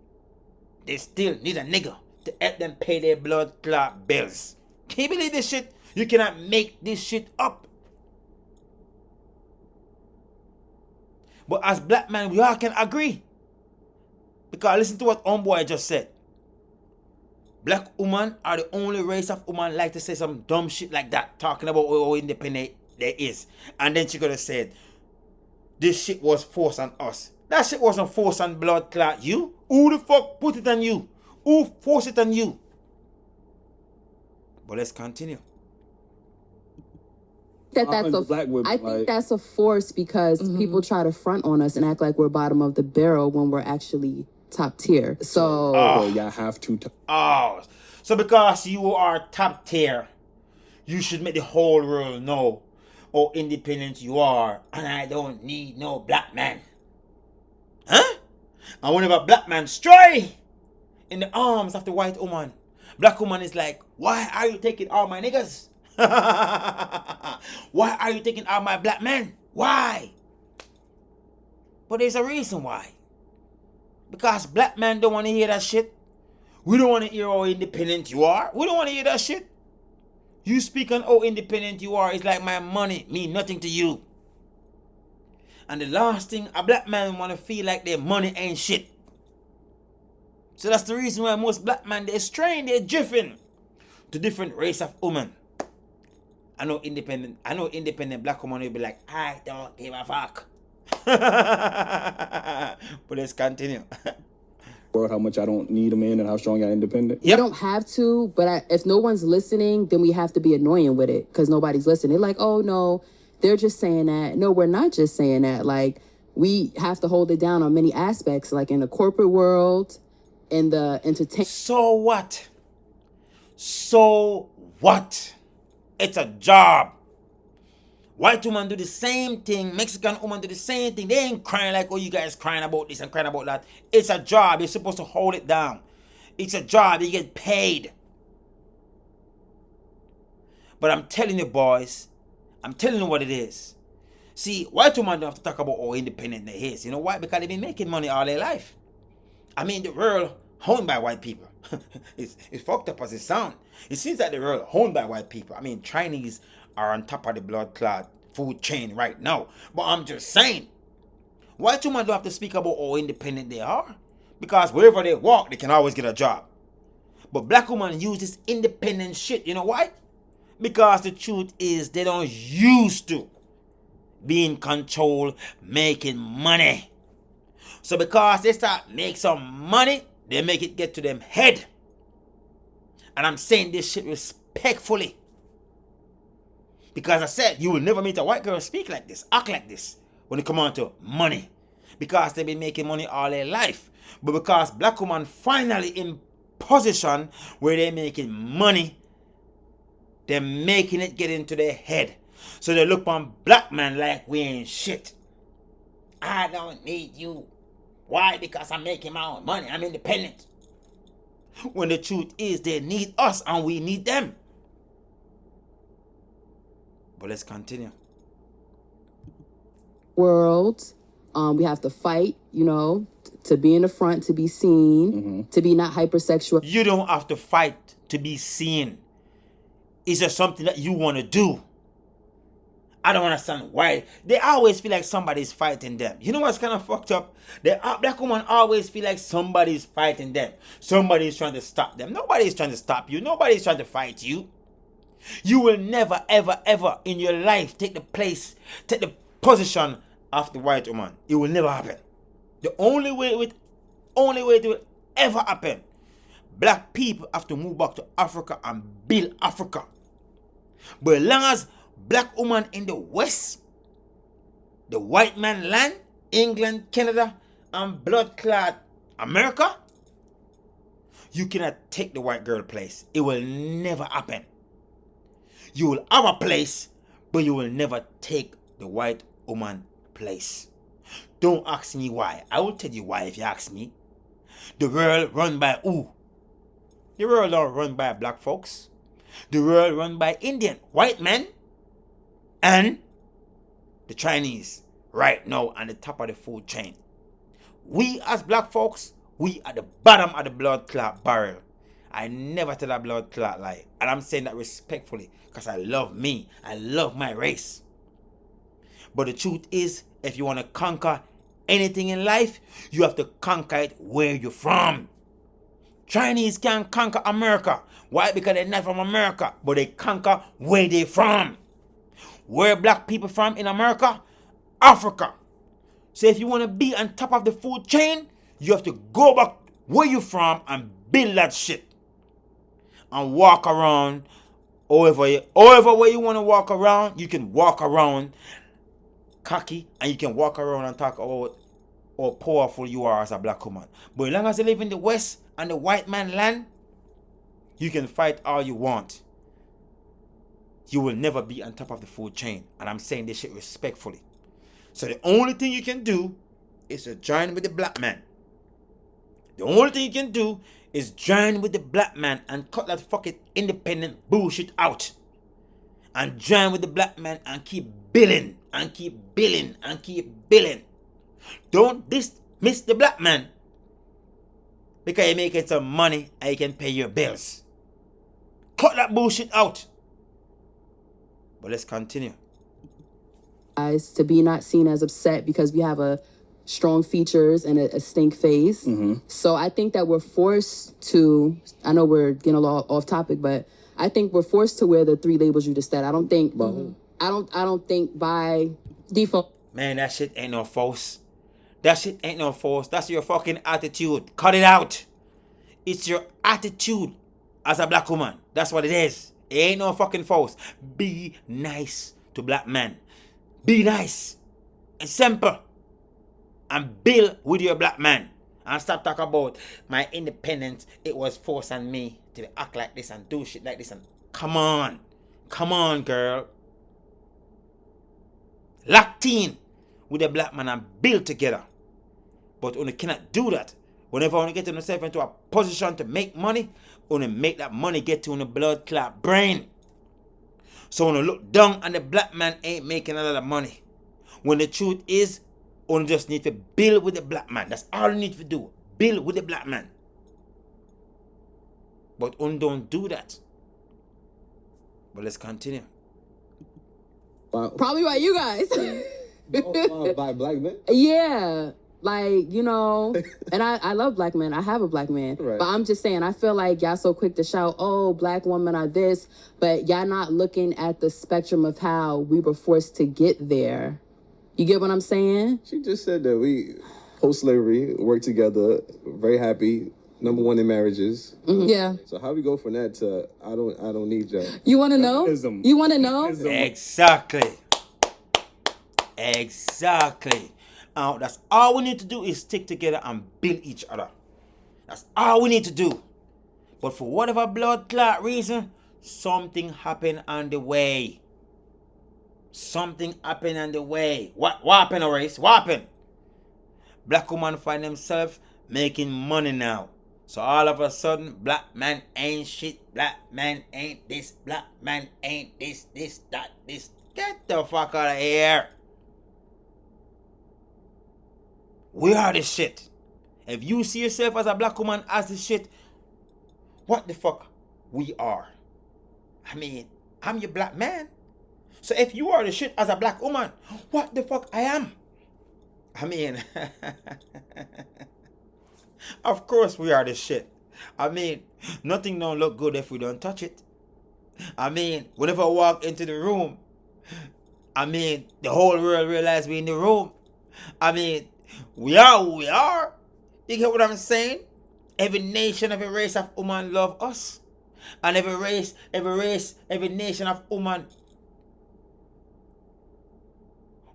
Speaker 1: they still need a nigga to help them pay their blood clot bills. Can you believe this shit? You cannot make this shit up. But as black men, we all can agree. Because listen to what homeboy just said. Black women are the only race of women like to say some dumb shit like that, talking about how independent there is. And then she could have said, this shit was forced on us. That shit wasn't forced on blood clot you. Who the fuck put it on you? Who forced it on you? But let's continue.
Speaker 4: I think that's a force because people try to front on us and act like we're bottom of the barrel when we're actually top tier. So
Speaker 5: y'all have to.
Speaker 1: So because you are top tier, you should make the whole world know how independent you are, and I don't need no black man. Huh? And whenever a black man stray in the arms of the white woman, black woman is like, why are you taking all my niggas? Why are you taking all my black men? Why? But there's a reason why. Because black men don't want to hear that shit. We don't want to hear how independent you are. We don't want to hear that shit. You speak on how independent you are. It's like my money mean nothing to you. And the last thing, a black man want to feel like their money ain't shit. So that's the reason why most black men, they're straying, they're drifting to different race of women. I know independent black woman will be like, I don't give a fuck. But let's continue.
Speaker 5: How much I don't need a man and how strong I'm independent.
Speaker 4: You don't have to, but if no one's listening, then we have to be annoying with it because nobody's listening. They're like, oh no, they're just saying that. No, we're not just saying that. Like, we have to hold it down on many aspects, like in the corporate world, in the entertainment.
Speaker 1: So what? So what? It's a job. White women do the same thing. Mexican women do the same thing. They ain't crying like, oh, you guys crying about this and crying about that. It's a job. You're supposed to hold it down. It's a job. You get paid. But I'm telling you, boys, I'm telling you what it is. See, white women don't have to talk about how independent they is. You know why? Because they've been making money all their life. I mean, the world owned by white people. It's fucked up as it sounds. It seems like the world owned by white people. I mean, Chinese are on top of the blood clot food chain right now. But I'm just saying, white women don't have to speak about how independent they are. Because wherever they walk, they can always get a job. But black women use this independent shit. You know why? Because the truth is they don't used to be in control, making money. So because they start make some money, they make it get to them head. And I'm saying this shit respectfully. Because I said, you will never meet a white girl speak like this, act like this, when it come on to money. Because they've been making money all their life. But because black women finally in position where they're making money, they're making it get into their head. So they look on black men like we ain't shit. I don't need you. Why? Because I'm making my own money. I'm independent. When the truth is they need us and we need them. But let's continue.
Speaker 4: World, we have to fight, you know, to be in the front, to be seen, to be not hypersexual.
Speaker 1: You don't have to fight to be seen. It's just something that you want to do. I don't understand why. They always feel like somebody's fighting them. You know what's kind of fucked up? The black woman always feel like somebody's fighting them. Somebody's trying to stop them. Nobody's trying to stop you. Nobody's trying to fight you. You will never, ever, ever in your life take the position of the white woman. It will never happen. The only way it will ever happen, black people have to move back to Africa and build Africa. But as long as black woman in the West, the white man land, England, Canada, and blood-clad America, you cannot take the white girl place. It will never happen. You will have a place, but you will never take the white woman place. Don't ask me why. I will tell you why if you ask me. The world run by who? The world don't run by black folks. The world run by Indian, white men, and the Chinese right now on the top of the food chain. We as black folks, we at the bottom of the blood clot barrel. I never tell a blood clot lie. And I'm saying that respectfully because I love me. I love my race. But the truth is, if you want to conquer anything in life, you have to conquer it where you're from. Chinese can't conquer America. Why? Because they're not from America. But they conquer where they're from. Where black people from in America? Africa. So if you want to be on top of the food chain, you have to go back where you're from and build that shit. And walk around however way you want to walk around. You can walk around cocky and you can walk around and talk about how powerful you are as a black woman. But as long as you live in the West and the white man land, you can fight all you want. You will never be on top of the food chain. And I'm saying this shit respectfully. So the only thing you can do is to join with the black man. The only thing you can do is join with the black man and cut that fucking independent bullshit out. And join with the black man and keep billing. And keep billing. And keep billing. Don't dismiss the black man. Because you're making some money and you can pay your bills. Cut that bullshit out. But let's continue.
Speaker 4: Guys, to be not seen as upset because we have a strong features and a stink face. So I think that we're forced to, I know we're getting a lot off topic, but I think we're forced to wear the 3 labels you just said. I don't think I don't think by default.
Speaker 1: Man, that shit ain't no force. That shit ain't no force. That's your fucking attitude. Cut it out. It's your attitude as a black woman. That's what it is. It ain't no fucking force. Be nice to black men. Be nice. It's simple. And build with your black man. And stop talking about my independence. It was forced on me to act like this and do shit like this. And come on. Come on, girl. Locked in with a black man and build together. But you cannot do that. Whenever you get yourself into a position to make money, you make that money get to the blood clot brain. So when you look down and the black man ain't making a lot of money. When the truth is, you just need to build with the black man. That's all you need to do. Build with the black man. But you don't do that. But let's continue.
Speaker 4: Probably by you guys.
Speaker 3: By black men?
Speaker 4: Yeah. Like, you know, and I love black men. I have a black man.
Speaker 3: Right.
Speaker 4: But I'm just saying, I feel like y'all so quick to shout, oh, black women are this. But y'all not looking at the spectrum of how we were forced to get there. You get what I'm saying?
Speaker 3: She just said that we, post-slavery, work together, very happy, number one in marriages.
Speaker 6: Yeah.
Speaker 3: So how we go from that to I don't need y'all?
Speaker 6: You want to know?
Speaker 5: Feminism.
Speaker 6: You want to know?
Speaker 1: Exactly. Exactly. That's all we need to do is stick together and build each other. That's all we need to do. But for whatever blood clot reason, something happened on the way. Something happened on the way. What happened, Horace? What happened? Black women find themselves making money now. So all of a sudden, black man ain't shit. Black man ain't this. Black man ain't this, that, this. Get the fuck out of here. We are the shit. If you see yourself as a black woman as the shit, what the fuck we are? I mean, I'm your black man. So if you are the shit as a black woman, what the fuck I am? I mean, of course we are the shit. I mean, nothing don't look good if we don't touch it. I mean, whenever I walk into the room, I mean, the whole world realize we in the room. I mean, we are who we are. You get what I'm saying? Every nation, every race of woman love us. And every nation of woman,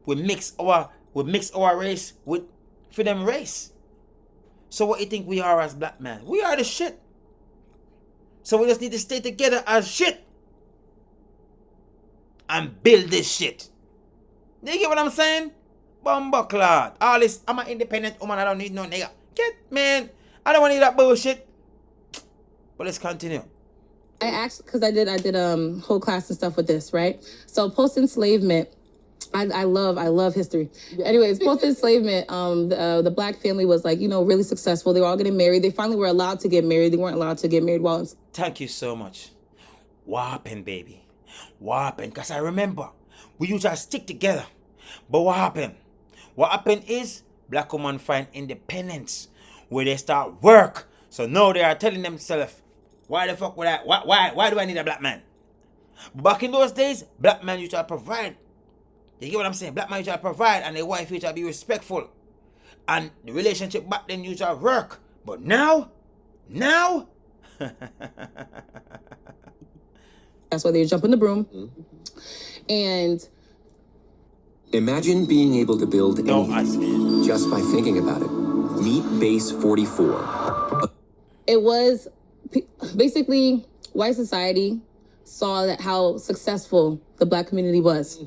Speaker 1: we mix our race with for them race. So what you think we are as black men? We are the shit. So we just need to stay together as shit and build this shit. You get what I'm saying? Bumbleclad. All this, I'm an independent woman, I don't need no nigga. Man, I don't want to hear that bullshit. But let's continue.
Speaker 6: I asked, because I did whole class and stuff with this, right? So post-enslavement, I love history. Anyways, post-enslavement, the black family was like, really successful. They were all getting married. They finally were allowed to get married. They weren't allowed to get married while...
Speaker 1: Thank you so much. What happened, baby? What happened? Because I remember, we used to stick together. But what happened? What happened is, black women find independence, where they start work. So now they are telling themselves, why the fuck would I, why do I need a black man? Back in those days, black men used to provide. You get what I'm saying? Black man used to provide, and the wife used to be respectful. And the relationship back then used to work. But now,
Speaker 6: that's why they jump in the broom. And
Speaker 7: imagine being able to build anything just by thinking about it. Meet Base 44.
Speaker 6: It was basically white society saw that how successful the black community was,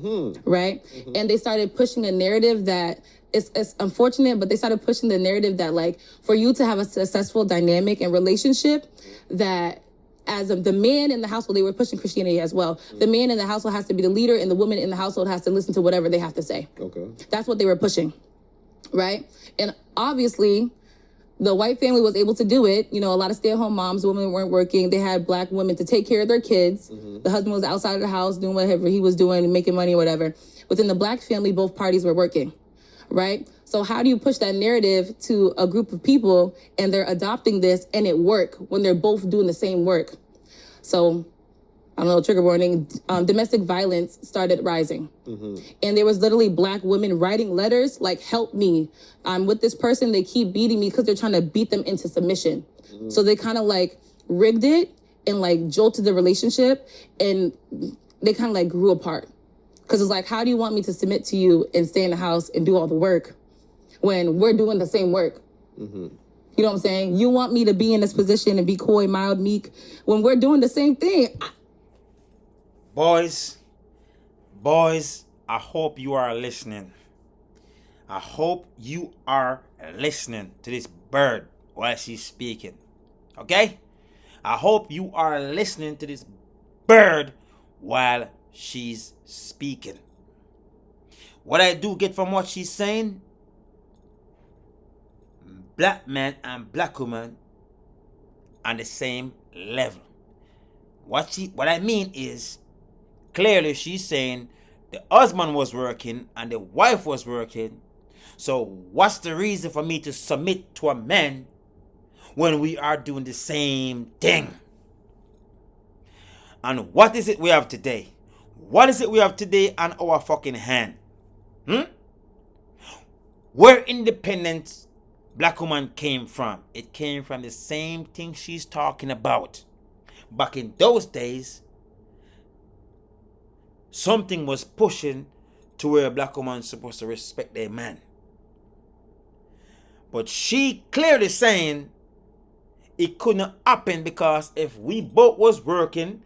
Speaker 6: right? And they started pushing a narrative that it's unfortunate, but they started pushing the narrative that, like, for you to have a successful dynamic and relationship, that as the man in the household, they were pushing Christianity as well. The man in the household has to be the leader, and the woman in the household has to listen to whatever they have to say.
Speaker 3: Okay.
Speaker 6: That's what they were pushing, right? And obviously, the white family was able to do it. A lot of stay-at-home moms, women weren't working. They had black women to take care of their kids. The husband was outside of the house doing whatever he was doing, making money or whatever. Within the black family, both parties were working, right? So how do you push that narrative to a group of people and they're adopting this and it work when they're both doing the same work? So, I don't know, trigger warning, domestic violence started rising. And there was literally black women writing letters like, help me. I'm with this person. They keep beating me because they're trying to beat them into submission. So they kind of like rigged it and like jolted the relationship, and they kind of like grew apart. Because it's like, how do you want me to submit to you and stay in the house and do all the work when we're doing the same work? You know what I'm saying? You want me to be in this position and be coy, mild, meek when we're doing the same thing.
Speaker 1: Boys, I hope you are listening. I hope you are listening to this bird while she's speaking. Okay? I hope you are listening to this bird while she's speaking. What I do get from what she's saying, black men and black women on the same level. What I mean is, clearly she's saying the husband was working and the wife was working. So what's the reason for me to submit to a man when we are doing the same thing? And what is it we have today? What is it we have today on our fucking hand? Where independence black woman came from? It came from the same thing she's talking about. Back in those days, something was pushing to where a black woman is supposed to respect their man. But she clearly saying it couldn't happen because if we both was working,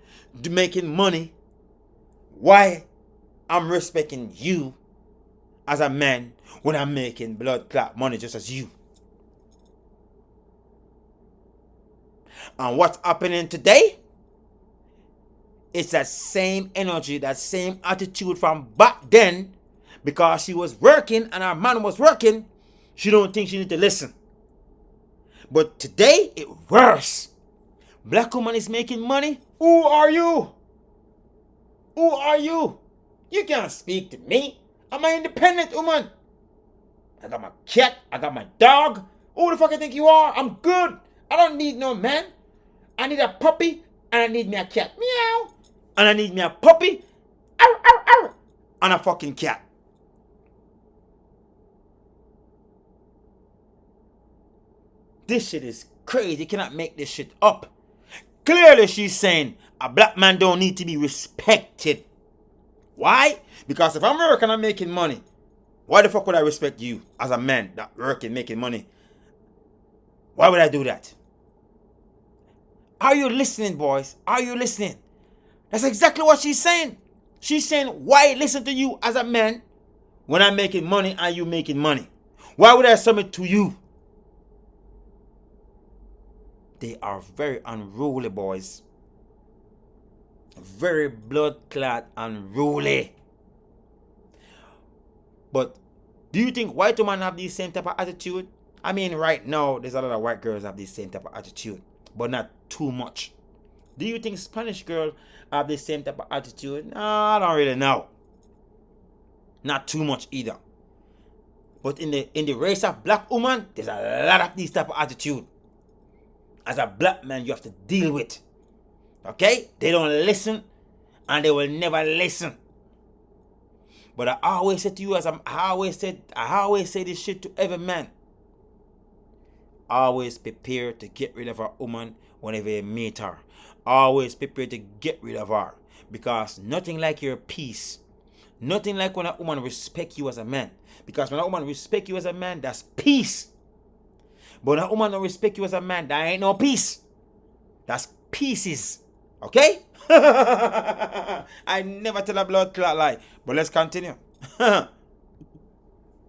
Speaker 1: making money, why I'm respecting you as a man when I'm making blood clot money just as you? And what's happening today? It's that same energy, that same attitude from back then, because she was working and her man was working. She don't think she need to listen. But today, it worse. Black woman is making money. Who are you? Who are you? You can't speak to me. I'm an independent woman. I got my cat. I got my dog. Who the fuck you think you are? I'm good. I don't need no man. I need a puppy and I need me a cat. Meow. And I need me a puppy. Ow, ow, ow. And a fucking cat. This shit is crazy. You cannot make this shit up. Clearly she's saying a black man don't need to be respected. Why? Because if I'm working and making money, why the fuck would I respect you as a man that working, making money? Why would I do that? Are you listening, boys? Are you listening? That's exactly what she's saying. She's saying, why listen to you as a man when I'm making money and you making money? Why would I submit to you? They are very unruly, boys. Very blood-clad, unruly. But do you think white women have the same type of attitude? I mean, right now, there's a lot of white girls have the same type of attitude, but not too much. Do you think Spanish girls have the same type of attitude? No, I don't really know. Not too much either. But in the race of black women, there's a lot of this type of attitude. As a black man, you have to deal with. Okay? They don't listen, and they will never listen. But I always say to you, I always say this shit to every man. Always prepare to get rid of a woman whenever you meet her. Always prepare to get rid of her. Because nothing like your peace. Nothing like when a woman respect you as a man. Because when a woman respect you as a man, that's peace. But when a woman don't respect you as a man, that ain't no peace. That's pieces. Okay? I never tell a blood clot lie. But let's continue.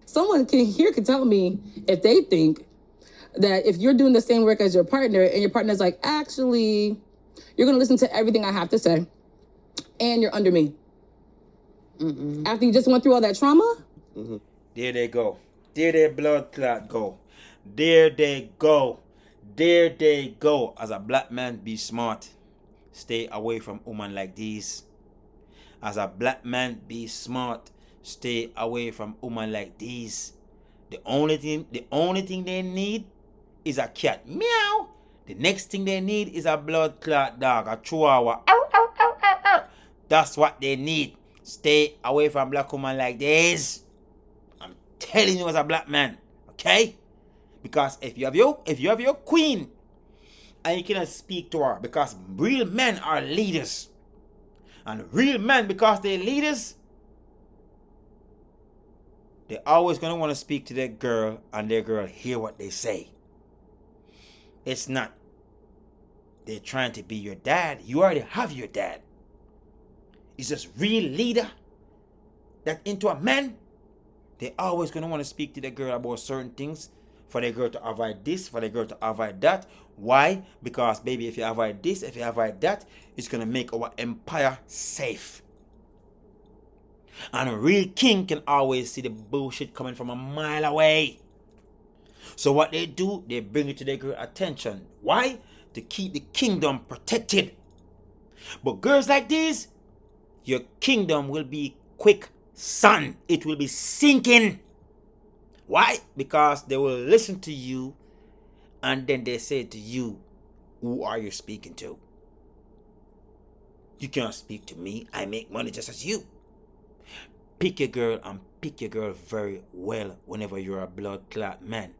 Speaker 6: Someone can tell me if they think that if you're doing the same work as your partner and your partner's like, actually, you're going to listen to everything I have to say and you're under me. After you just went through all that trauma?
Speaker 1: There they go. There their blood clot go. There they go. There they go. As a black man, be smart. Stay away from women like these. As a black man, be smart. Stay away from women like these. The only thing they need is a cat. Meow. The next thing they need is a blood clot dog, a chihuahua. Ow, ow, ow, ow, ow. That's what they need. Stay away from black women like this. I'm telling you as a black man. Okay? Because if you have your queen and you cannot speak to her, because real men are leaders. And real men, because they're leaders, they're always going to want to speak to their girl and their girl hear what they say. It's not they're trying to be your dad. You already have your dad. It's just real leader that into a man. They're always going to want to speak to their girl about certain things. For their girl to avoid this, for their girl to avoid that. Why? Because, baby, if you avoid this, if you avoid that, it's going to make our empire safe. And a real king can always see the bullshit coming from a mile away. So what they do, they bring it to their girl attention. Why? To keep the kingdom protected. But girls like these, your kingdom will be quicksand. It will be sinking. Why? Because they will listen to you and then they say to you, who are you speaking to? You can't speak to me. I make money just as you. Pick your girl and pick your girl very well whenever you're a blood clot man.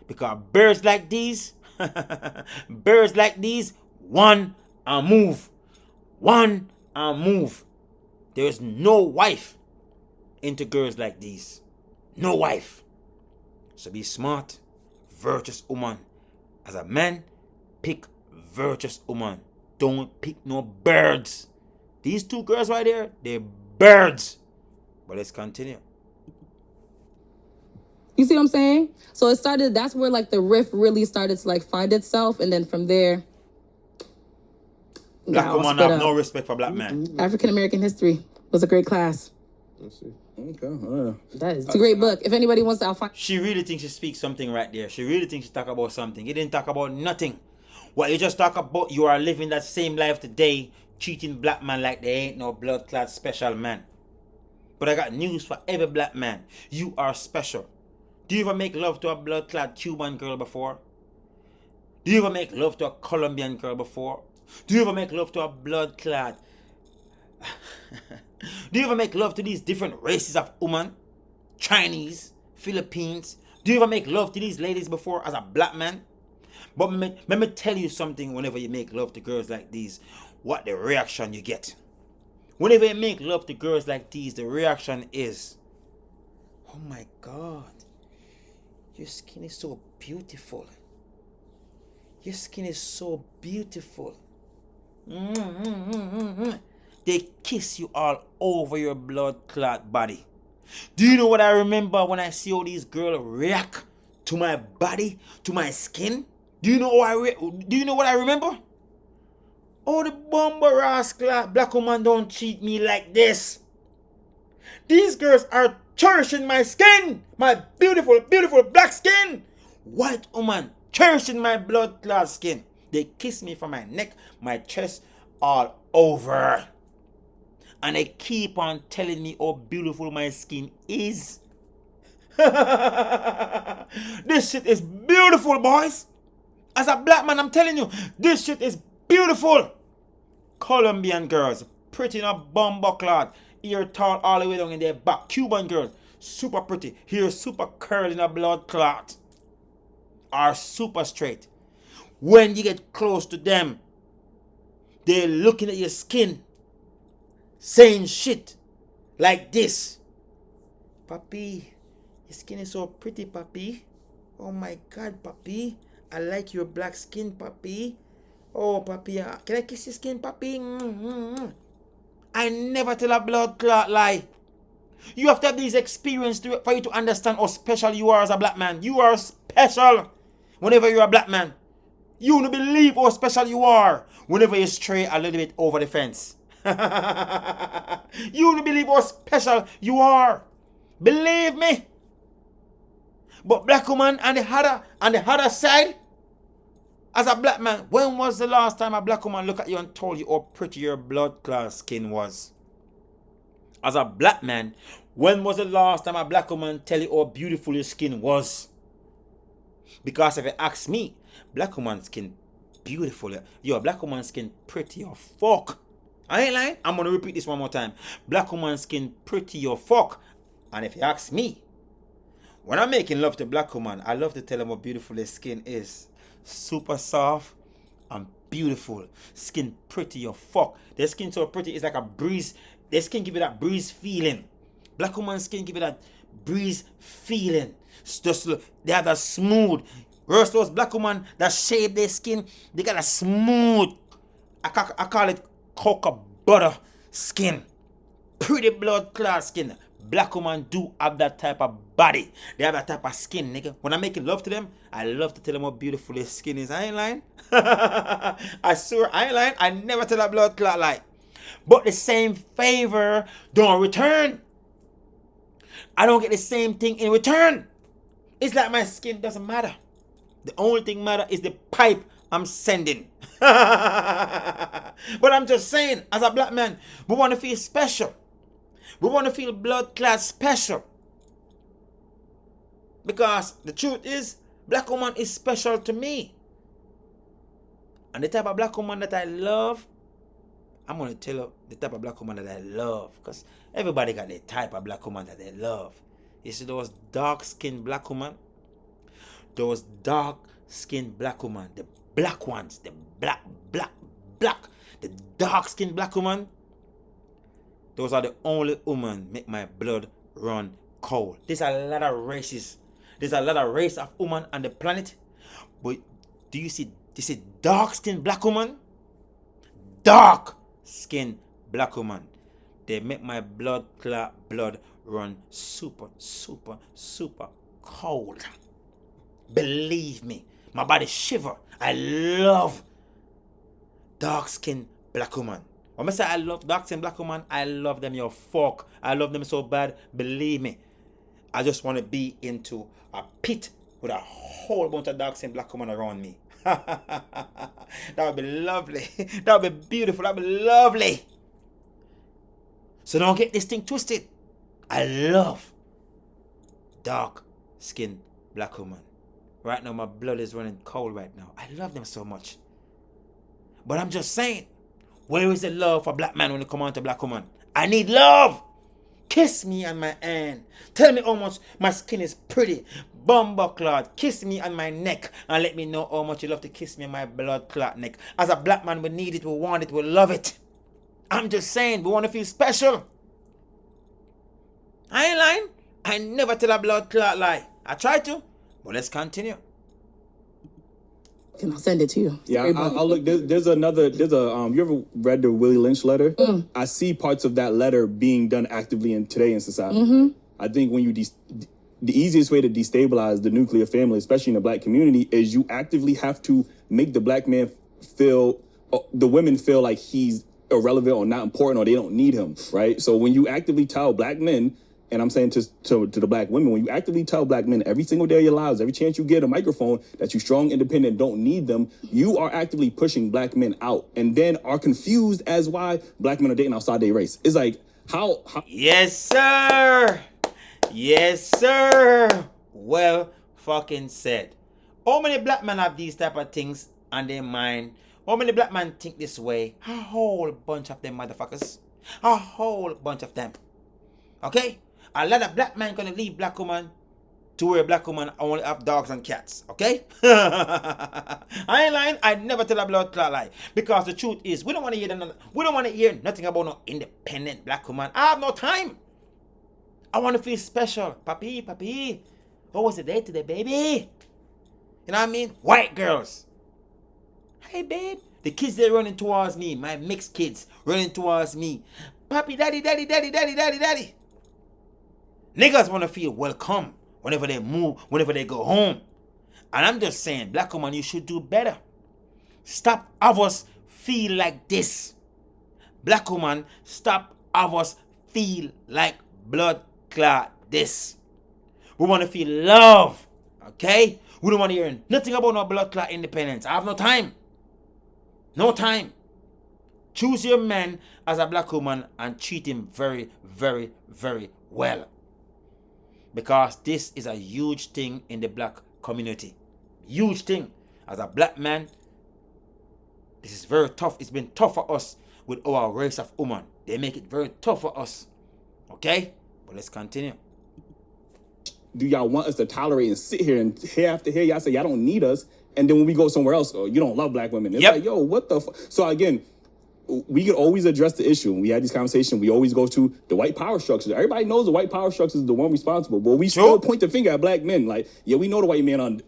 Speaker 1: Because birds like these, one and move. One and move. There is no wife into girls like these. No wife. So be smart, virtuous woman. As a man, pick virtuous woman. Don't pick no birds. These two girls right there, they're birds. But let's continue.
Speaker 6: You see what I'm saying? So that's where like the rift really started to like find itself. And then from there,
Speaker 1: black women have no respect for black men.
Speaker 6: African American history was a great class.
Speaker 3: Let's see.
Speaker 5: Okay.
Speaker 6: It's a great book. If anybody wants to, I'll find.
Speaker 1: She really thinks she speaks something right there. She really thinks she talk about something. You didn't talk about nothing. What you just talk about, you are living that same life today treating black man like they ain't no blood clot special man. But I got news for every black man. You are special. Do you ever make love to a blood clot Cuban girl before? Do you ever make love to a Colombian girl before? Do you ever make love to a blood clot? Do you ever make love to these different races of women? Chinese, Philippines. Do you ever make love to these ladies before as a black man? But let me tell you something. Whenever you make love to girls like these, what the reaction you get. Whenever you make love to girls like these, the reaction is, oh my God, your skin is so beautiful. Your skin is so beautiful. They kiss you all over your blood clot body. Do you know what I remember when I see all these girls react to my body, to my skin? Do you know what I remember? Oh, the bomber rascal black woman don't treat me like this. These girls are cherishing my skin, my beautiful, beautiful black skin. White woman cherishing my blood clot skin. They kiss me from my neck, my chest, all over. And they keep on telling me how beautiful my skin is. This shit is beautiful, boys. As a black man, I'm telling you, this shit is beautiful. Colombian girls, pretty in a bumbo clot, ear tall all the way down in their back. Cuban girls, super pretty, hair super curly in a blood clot, are super straight. When you get close to them, they're looking at your skin, saying shit like this. Papi, your skin is so pretty, papi. Oh my God, papi. I like your black skin, papi. Oh, papi, can I kiss your skin, papi? I never tell a blood clot lie. You have to have these experiences for you to understand how special you are as a black man. You are special whenever you're a black man. You don't believe how special you are whenever you stray a little bit over the fence. You don't believe how special you are. Believe me. But black woman on the other side, as a black man, when was the last time a black woman looked at you and told you how pretty your blood clot skin was? As a black man, when was the last time a black woman tell you how beautiful your skin was? Because if you ask me, black woman skin beautiful. Yo, black woman skin pretty or fuck. I ain't lying. I'm gonna repeat this one more time. Black woman skin pretty or fuck. And if you ask me, when I'm making love to black woman, I love to tell them how beautiful their skin is. Super soft and beautiful. Skin pretty or fuck. Their skin so pretty, it's like a breeze. Their skin give you that breeze feeling. Black woman's skin give you that breeze feeling. It's just, they have that smooth. Whereas those black women that shave their skin, they got a smooth, I call it cocoa butter skin. Pretty blood clot skin. Black women do have that type of body. They have that type of skin, nigga. When I'm making love to them, I love to tell them how beautiful their skin is. I ain't lying. I swear, I ain't lying. I never tell a blood clot lie. But the same favor don't return. I don't get the same thing in return. It's like my skin doesn't matter. The only thing matter is the pipe I'm sending. But I'm just saying, as a black man, we want to feel special. We want to feel blood clot special. Because the truth is, black woman is special to me. And the type of black woman that I love, I'm going to tell you the type of black woman that I love. Because everybody got the type of black woman that they love. You see those dark-skinned black women? Those dark-skinned black women. The black ones. The black. The dark-skinned black woman. Those are the only women make my blood run cold. There's a lot of races. There's a lot of race of women on the planet. But do you see dark-skinned black woman? Dark-skinned black woman. They make my blood run super cold. Believe me. My body shiver. I love dark-skinned black woman. When I say I love dark-skinned black woman, I love them, yo, fuck. I love them so bad. Believe me. I just want to be into a pit with a whole bunch of dark-skinned black women around me. That would be lovely. That would be beautiful. That would be lovely. So don't get this thing twisted. I love dark-skinned black women. Right now, my blood is running cold right now. I love them so much. But I'm just saying, where is the love for black man when it come on to black woman? I need love. Kiss me on my hand. Tell me how much my skin is pretty. Bumbo clot. Kiss me on my neck and let me know how much you love to kiss me on my blood clot neck. As a black man, we need it, we want it, we love it. I'm just saying, we want to feel special. I ain't lying. I never tell a blood clot lie. I try to, but let's continue.
Speaker 6: And I'll send it to you.
Speaker 5: Yeah, I'll look. There's a. You ever read the Willie Lynch letter? I see parts of that letter being done actively today in society. I think when you the easiest way to destabilize the nuclear family, especially in the black community, is you actively have to make the black man feel, the women feel like he's irrelevant or not important or they don't need him, right? So when you actively tell black men, and I'm saying to the black women, when you actively tell black men every single day of your lives, every chance you get a microphone, that you're strong, independent, don't need them, you are actively pushing black men out, and then are confused as why black men are dating outside their race. It's like, how...
Speaker 1: Yes, sir. Yes, sir. Well fucking said. How many black men have these type of things on their mind? How many black men think this way? A whole bunch of them motherfuckers. A whole bunch of them. Okay? A lot of black men gonna leave black woman to where black woman only have dogs and cats. Okay? I ain't lying. I never tell a blood clot lie. Because the truth is, we don't want to hear nothing about no independent black woman. I have no time. I want to feel special. Papi. What was the day today, baby? You know what I mean? White girls. Hey, babe. The kids, they're running towards me. My mixed kids running towards me. Papi, daddy. Niggas want to feel welcome whenever they move, whenever they go home. And I'm just saying, black woman, you should do better. Stop have us feel like this. Black woman, stop have us feel like blood clot this. We want to feel love. Okay? We don't want to hear nothing about no blood clot independence. I have no time. No time. Choose your man as a black woman and treat him very, very, very well. Because this is a huge thing in the black community. Huge thing. As a black man, this is very tough. It's been tough for us with our race of women. They make it very tough for us. Okay? But let's continue.
Speaker 5: Do y'all want us to tolerate and sit here and hair after hair y'all say y'all don't need us, and then when we go somewhere else, oh, you don't love black women? It's like, yo, what the fuck? So again, we could always address the issue. When we had this conversation, we always go to the white power structures. Everybody knows the white power structures is the one responsible, but we still point the finger at black men. Like, yeah, we know the white man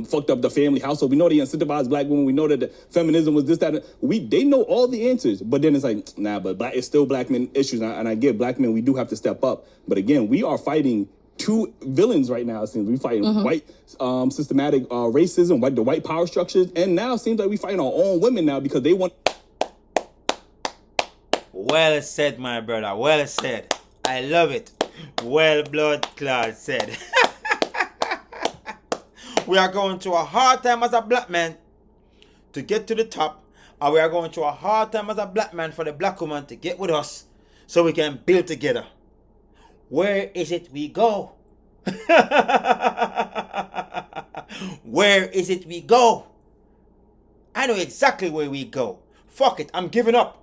Speaker 5: fucked up the family household. We know they incentivized black women. We know that the feminism was this, that. They know all the answers, but then it's like, nah, but it's still black men issues. And I get black men, we do have to step up. But again, we are fighting two villains right now. It seems we fighting white systematic racism, the white power structures, and now it seems like we fighting our own women now because they want.
Speaker 1: Well said, my brother. Well said. I love it. Well, blood clot said. We are going through a hard time as a black man to get to the top, and we are going through a hard time as a black man for the black woman to get with us so we can build together. Where is it we go? Where is it we go? I know exactly where we go. Fuck it, I'm giving up.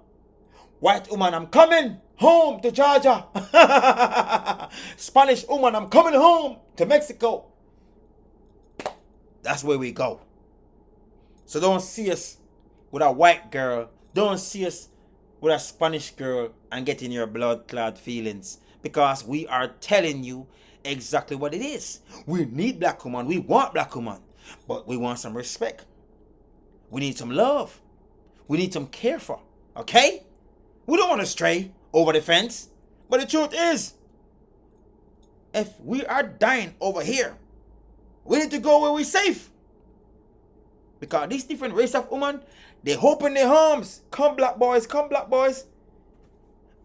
Speaker 1: White woman, I'm coming home to Georgia. Spanish woman, I'm coming home to Mexico. That's where we go. So don't see us with a white girl. Don't see us with a Spanish girl and get in your blood clot feelings. Because we are telling you exactly what it is. We need black woman. We want black woman. But we want some respect. We need some love. We need some care for. Okay? We don't want to stray over the fence. But the truth is, if we are dying over here, we need to go where we're safe. Because these different race of women, they open their arms. Come black boys, come black boys.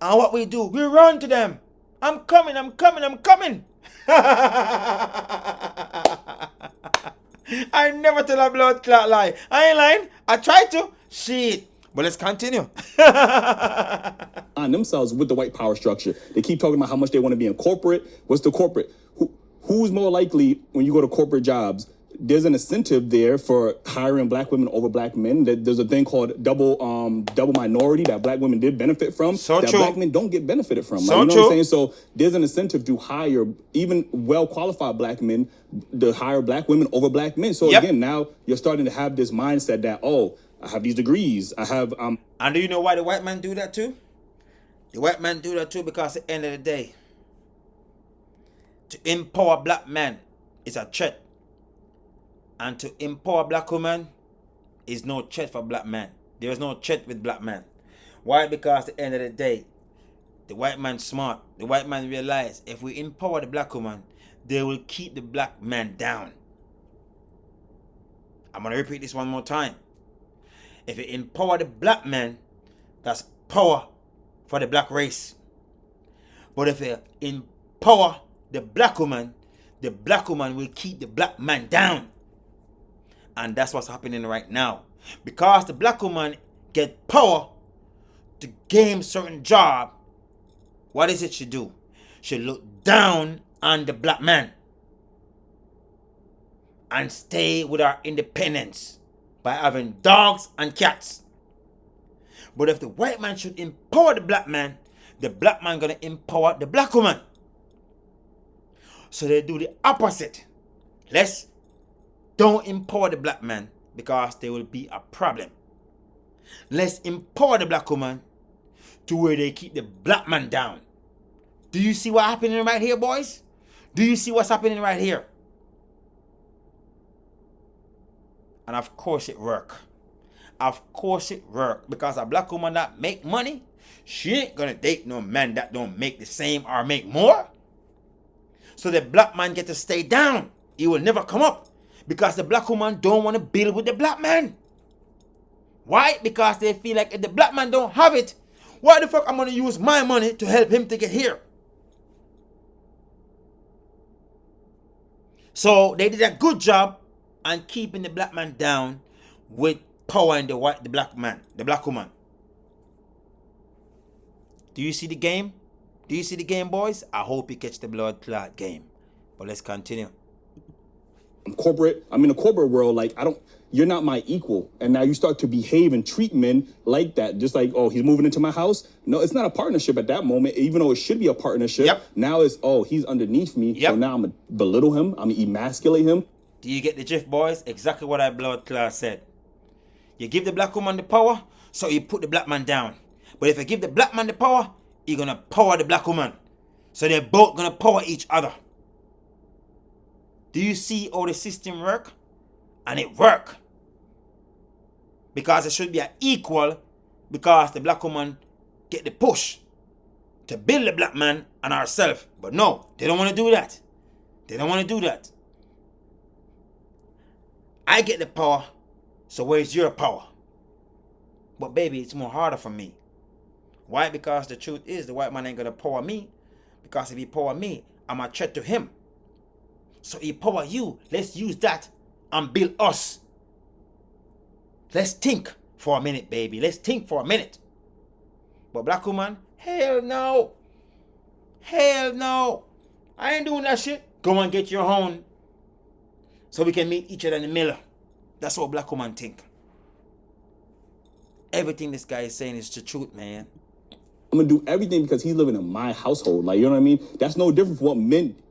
Speaker 1: And what we do, we run to them. I'm coming. I never tell a blood clot lie. I ain't lying. I tried to. Shit. But let's continue.
Speaker 5: On themselves with the white power structure. They keep talking about how much they want to be in corporate. What's the corporate? Who's more likely when you go to corporate jobs? There's an incentive there for hiring black women over black men. There's a thing called double minority that black women did benefit from.
Speaker 1: So
Speaker 5: that
Speaker 1: true.
Speaker 5: Black men don't get benefited from.
Speaker 1: So
Speaker 5: you know
Speaker 1: true.
Speaker 5: what I'm saying? So there's an incentive to hire even well-qualified black men to hire black women over black men. So
Speaker 1: Yep.
Speaker 5: again, now you're starting to have this mindset that, oh, I have these degrees. I have
Speaker 1: And do you know why the white man do that too? The white man do that too because at the end of the day, to empower black men is a threat. And to empower black women is no threat for black men. There is no threat with black men. Why? Because at the end of the day, the white man smart. The white man realize if we empower the black woman, they will keep the black man down. I'm going to repeat this one more time. If you empower the black man, that's power for the black race. But if you empower the black woman will keep the black man down. And that's what's happening right now. Because the black woman get power to gain certain job, what is it she do? She look down on the black man and stay with our independence by having dogs and cats. But if the white man should empower the black man gonna empower the black woman. So they do the opposite. Let's don't empower the black man because there will be a problem. Let's empower the black woman to where they keep the black man down. Do you see what's happening right here, boys? Do you see what's happening right here? And of course it work. Of course it work. Because a black woman that make money, she ain't gonna date no man that don't make the same or make more. So the black man get to stay down. He will never come up. Because the black woman don't want to build with the black man. Why? Because they feel like if the black man don't have it, why the fuck I'm going to use my money to help him to get here? So they did a good job on keeping the black man down with power in the black woman. Do you see the game? Do you see the game, boys? I hope you catch the blood clot game. But let's continue.
Speaker 5: I'm in the corporate world, like you're not my equal. And now you start to behave and treat men like that. Just like, oh, he's moving into my house. No, it's not a partnership at that moment, even though it should be a partnership.
Speaker 1: Yep.
Speaker 5: Now it's, oh, he's underneath me.
Speaker 1: Yep.
Speaker 5: So now I'm going to belittle him. I'm going to emasculate him.
Speaker 1: Do you get the gist, boys? Exactly what our blood clot said. You give the black woman the power, so you put the black man down. But if you give the black man the power, you're going to power the black woman. So they're both going to power each other. Do you see how the system work? And it work. Because it should be an equal, because the black woman get the push to build the black man and ourselves. But no, they don't want to do that. They don't want to do that. I get the power, so where's your power? But baby, it's more harder for me. Why? Because the truth is the white man ain't gonna power me. Because if he power me, I'm a threat to him. So he power you. Let's use that and build us. Let's think for a minute, baby. Let's think for a minute. But black woman, hell no. Hell no. I ain't doing that shit. Go and get your own. So we can meet each other in the middle. That's what black woman think. Everything this guy is saying is the truth, man.
Speaker 5: I'm going to do everything because he's living in my household. Like, you know what I mean? That's no different from what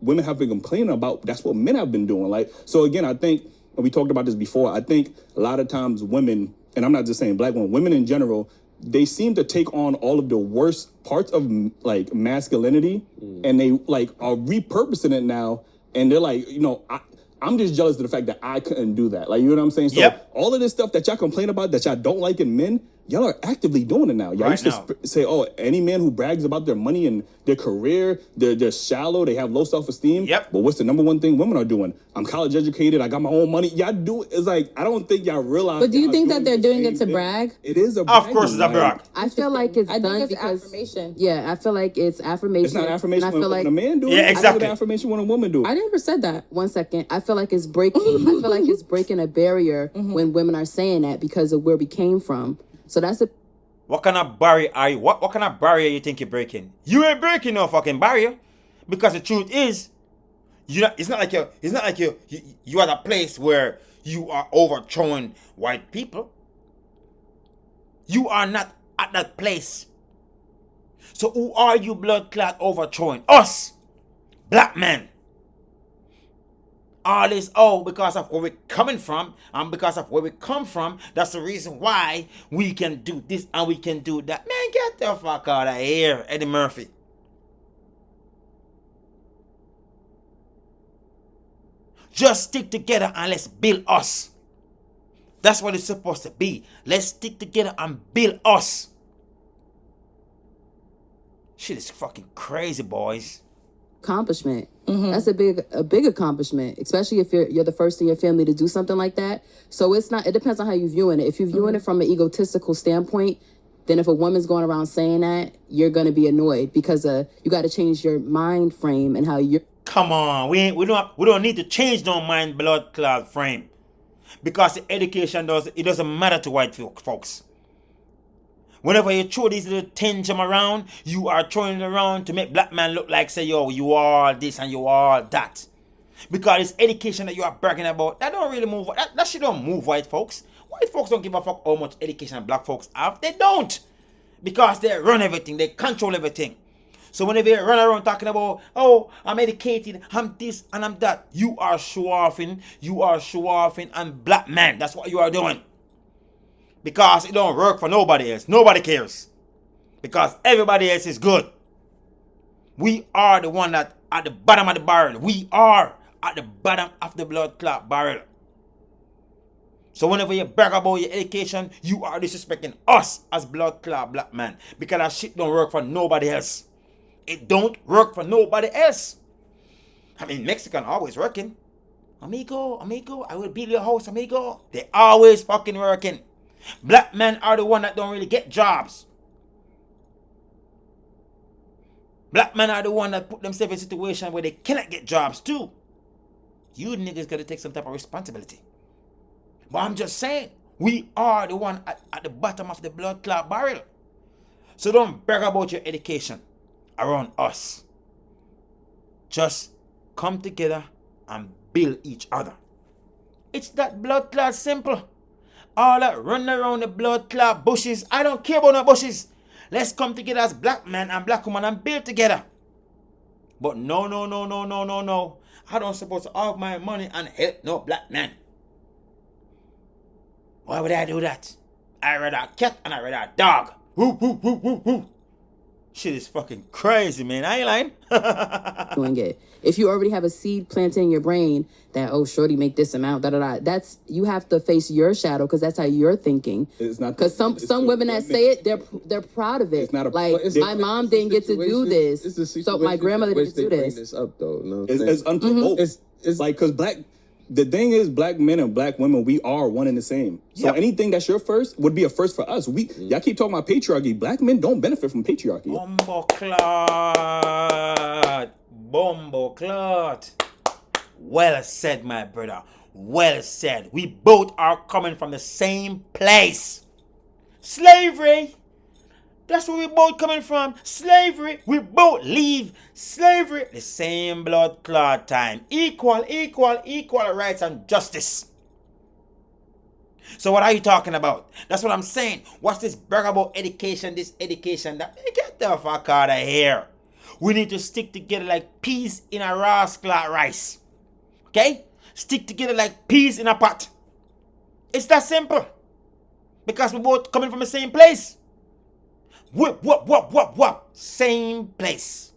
Speaker 5: women have been complaining about. That's what men have been doing. Like, so again, I think, and we talked about this before, I think a lot of times women, and I'm not just saying black women in general, they seem to take on all of the worst parts of like masculinity and they like are repurposing it now. And they're like, you know, I'm just jealous of the fact that I couldn't do that. Like, you know what I'm saying? So
Speaker 1: yep.
Speaker 5: All of this stuff that y'all complain about, that y'all don't like in men, y'all are actively doing it now. Y'all
Speaker 1: Right
Speaker 5: used to say, oh, any man who brags about their money and their career, they're shallow, they have low self-esteem.
Speaker 1: Yep.
Speaker 5: But what's the number one thing women are doing? I'm college educated, I got my own money. Y'all do it's like, I don't think y'all realize.
Speaker 6: But do you think that they're doing it to brag?
Speaker 5: It is a
Speaker 1: Of course it's a brag.
Speaker 4: I feel like it's
Speaker 6: I
Speaker 4: done
Speaker 6: think it's
Speaker 4: because
Speaker 6: affirmation.
Speaker 4: Yeah, I feel like it's affirmation.
Speaker 5: It's not affirmation
Speaker 4: and I feel
Speaker 5: when
Speaker 4: like
Speaker 5: a man do it.
Speaker 1: Yeah,
Speaker 5: It's
Speaker 1: exactly.
Speaker 5: affirmation when a woman do it.
Speaker 6: I never said that.
Speaker 4: 1 second. I feel like it's breaking. I feel like it's breaking a barrier when women are saying that because of where we came from. So that's a.
Speaker 1: What kind of barrier are you? What kind of barrier you think you're breaking? You ain't breaking no fucking barrier, because the truth is, it's not like you at a place where you are overthrowing white people. You are not at that place. So who are you, blood clot, overthrowing? Us, black men. All this, because of where we're coming from and because of where we come from, that's the reason why we can do this and we can do that. Man, get the fuck out of here, Eddie Murphy. Just stick together and let's build us. That's what it's supposed to be. Let's stick together and build us. Shit is fucking crazy, boys.
Speaker 4: Accomplishment. That's a big accomplishment, especially if you're the first in your family to do something like that. So it depends on how you're viewing it. If you're viewing it from an egotistical standpoint, then if a woman's going around saying that, you're going to be annoyed because you got to change your mind frame and how you're.
Speaker 1: Come on, we don't need to change no mind blood clot frame, because the education doesn't matter to white folks. Whenever you throw these little things around, you are throwing it around to make black man look like, say, yo, you are this and you are that. Because this education that you are bragging about, that don't really move. That shit don't move white folks. White folks don't give a fuck how much education black folks have. They don't. Because they run everything. They control everything. So whenever you run around talking about, oh, I'm educated, I'm this and I'm that, you are show-offing. You are show-offing and black man. That's what you are doing. Because it don't work for nobody else. Nobody cares. Because everybody else is good. We are the one that at the bottom of the barrel. We are at the bottom of the blood clot barrel. So whenever you brag about your education, you are disrespecting us as blood clot black man. Because that shit don't work for nobody else. It don't work for nobody else. I mean, Mexican always working. Amigo, I will build your house, amigo. They always fucking working. Black men are the one that don't really get jobs. Black men are the one that put themselves in a situation where they cannot get jobs too. You niggas gotta take some type of responsibility. But I'm just saying, we are the one at the bottom of the blood clot barrel. So don't brag about your education around us. Just come together and build each other. It's that blood clot simple. All that running around the blood clot bushes, I don't care about no bushes. Let's come together as black men and black women and build together. But no. I don't supposed to have my money and help no black man. Why would I do that? I rather a cat and I rather a dog. Woo. Shit is fucking crazy, man. I ain't lying.
Speaker 4: Doing it. If you already have a seed planted in your brain that, oh, shorty make this amount, that's, you have to face your shadow because that's how you're thinking.
Speaker 5: It's not
Speaker 4: because some women that say it, they're proud of it.
Speaker 5: It's not a,
Speaker 4: like
Speaker 5: it's,
Speaker 4: my mom didn't get to do this, so my grandmother didn't do
Speaker 8: bring
Speaker 4: this.
Speaker 8: this up though. No,
Speaker 5: it's unprovoked. It's like because the thing is, black men and black women, we are one and the same. So anything that's your first would be a first for us. Y'all keep talking about patriarchy. Black men don't benefit from patriarchy.
Speaker 1: Bombo clot. Well said, my brother. Well said. We both are coming from the same place. Slavery. That's where we both coming from. Slavery. We both leave slavery. The same blood clot time. Equal rights and justice. So what are you talking about? That's what I'm saying. What's this brag about education, this education, that? Get the fuck out of here. We need to stick together like peas in a Ross clot rice. Okay? Stick together like peas in a pot. It's that simple. Because we're both coming from the same place. Whoop. Same place.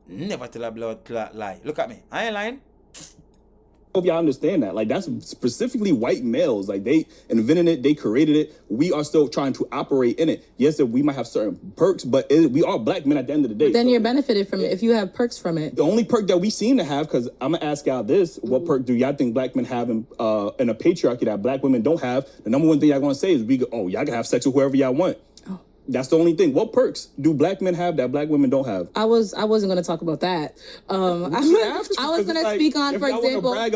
Speaker 1: Never tell a blood clot lie. Look at me. I ain't lying.
Speaker 5: Hope y'all understand that. Like, that's specifically white males. Like, they invented it, they created it. We are still trying to operate in it. Yes, we might have certain perks, but we are black men at the end of the day.
Speaker 6: But then you're benefited from it if you have perks from it.
Speaker 5: The only perk that we seem to have, because I'm gonna ask y'all this: what perk do y'all think black men have in a patriarchy that black women don't have? The number one thing y'all gonna say is y'all can have sex with whoever y'all want. That's the only thing. What perks do black men have that black women don't have?
Speaker 6: I wasn't going to talk about that. I was going to speak on, for example. I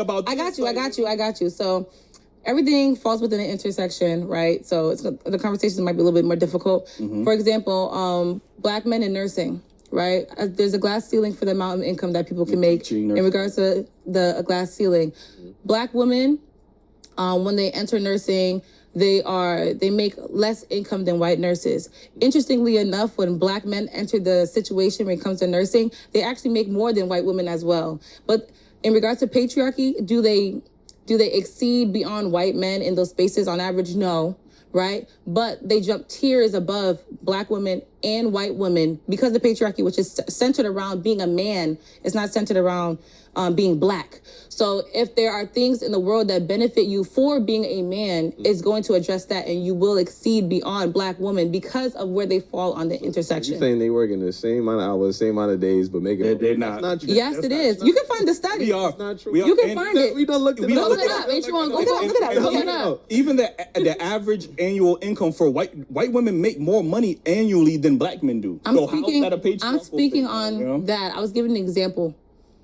Speaker 6: got you. So everything falls within an intersection, right? So the conversations might be a little bit more difficult. For example, black men in nursing, right? There's a glass ceiling for the amount of income that people can make in regards to the glass ceiling. Black women, when they enter nursing, they make less income than white nurses. Interestingly enough, when black men enter the situation when it comes to nursing, they actually make more than white women as well. But in regards to patriarchy, do they exceed beyond white men in those spaces? On average, no, right? But they jump tiers above black women and white women because of the patriarchy, which is centered around being a man. It's not centered around being black. So if there are things in the world that benefit you for being a man, it's going to address that, and you will exceed beyond black women because of where they fall on the intersection.
Speaker 8: You're saying they work in the same amount of hours, same amount of days, but making
Speaker 5: they're not.
Speaker 8: That's not true.
Speaker 6: Yes, it is. You can find the study.
Speaker 5: We are.
Speaker 8: It's not true.
Speaker 6: You can find it.
Speaker 8: We don't look it up.
Speaker 6: Look it up. Ain't you want to look it up?
Speaker 5: Even the average annual income for white women make more money annually than black men do.
Speaker 6: I'm
Speaker 5: so
Speaker 6: speaking
Speaker 5: how's that a patriarchal
Speaker 6: on
Speaker 5: thing, you know?
Speaker 6: that. I was giving an example.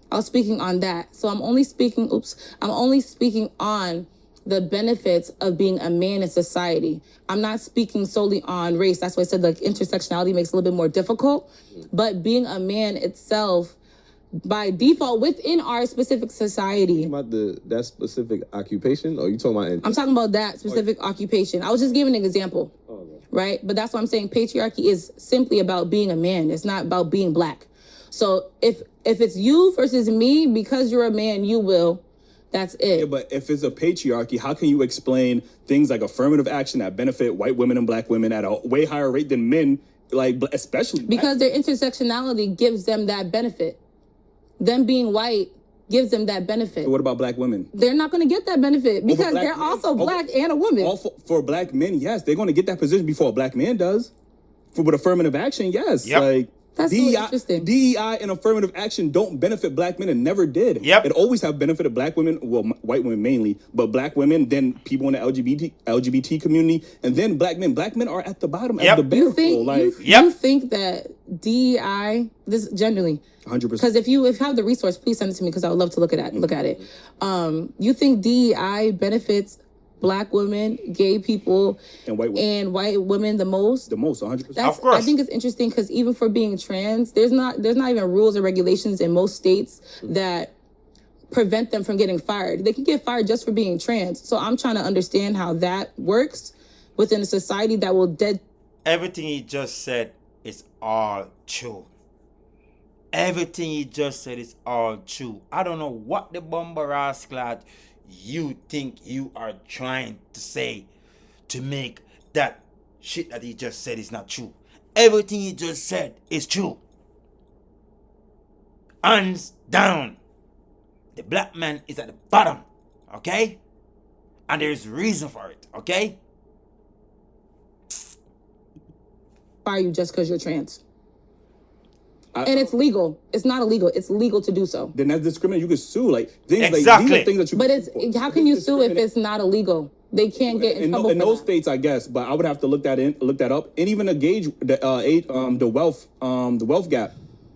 Speaker 6: I was speaking on that. So I'm only speaking on the benefits of being a man in society. I'm not speaking solely on race. That's why I said like intersectionality makes it a little bit more difficult. But being a man itself, by default, within our specific society.
Speaker 8: About that specific occupation, or you talking about?
Speaker 6: I'm talking about that specific occupation. I was just giving an example, right? But that's what I'm saying. Patriarchy is simply about being a man. It's not about being black. So if it's you versus me, because you're a man, you will. That's it.
Speaker 5: Yeah, but if it's a patriarchy, how can you explain things like affirmative action that benefit white women and black women at a way higher rate than men, like especially
Speaker 6: because their intersectionality gives them that benefit. Them being white gives them that benefit.
Speaker 5: So what about black women?
Speaker 6: They're not going to get that benefit because they're also black and a woman.
Speaker 5: For black men, yes, they're going to get that position before a black man does. With affirmative action, yes.
Speaker 1: Yep.
Speaker 5: Like
Speaker 6: that's really interesting.
Speaker 5: DEI and affirmative action don't benefit black men and never did.
Speaker 1: Yep.
Speaker 5: It always have benefited black women, well, white women mainly, but black women, then people in the LGBT community, and then black men. Black men are at the bottom of the barrel.
Speaker 6: You think that DEI, this generally,
Speaker 5: 100%.
Speaker 6: Because if you have the resource, please send it to me because I would love to look at it. You think DEI benefits black women, gay people, and white women the most?
Speaker 5: The most, 100%.
Speaker 1: Of course.
Speaker 6: I think it's interesting because even for being trans, there's not even rules or regulations in most states that prevent them from getting fired. They can get fired just for being trans. So I'm trying to understand how that works within a society that will
Speaker 1: Everything he just said is all true. Everything he just said is all true. I don't know what the bomber rascal you think you are trying to say to make that shit that he just said is not true. Everything he just said is true. Hands down. The black man is at the bottom, okay? And there's reason for it, okay?
Speaker 6: Fire you just because you're trans. And it's legal. It's not illegal. It's legal to do so.
Speaker 5: Then that's discrimination. You could sue. Like things
Speaker 1: exactly.
Speaker 5: Like these are things that you.
Speaker 6: But it's how can you sue if it's not illegal? They can't get in trouble
Speaker 5: in those
Speaker 6: that.
Speaker 5: states, I guess. But I would have to look that up, and even to gauge the wealth gap.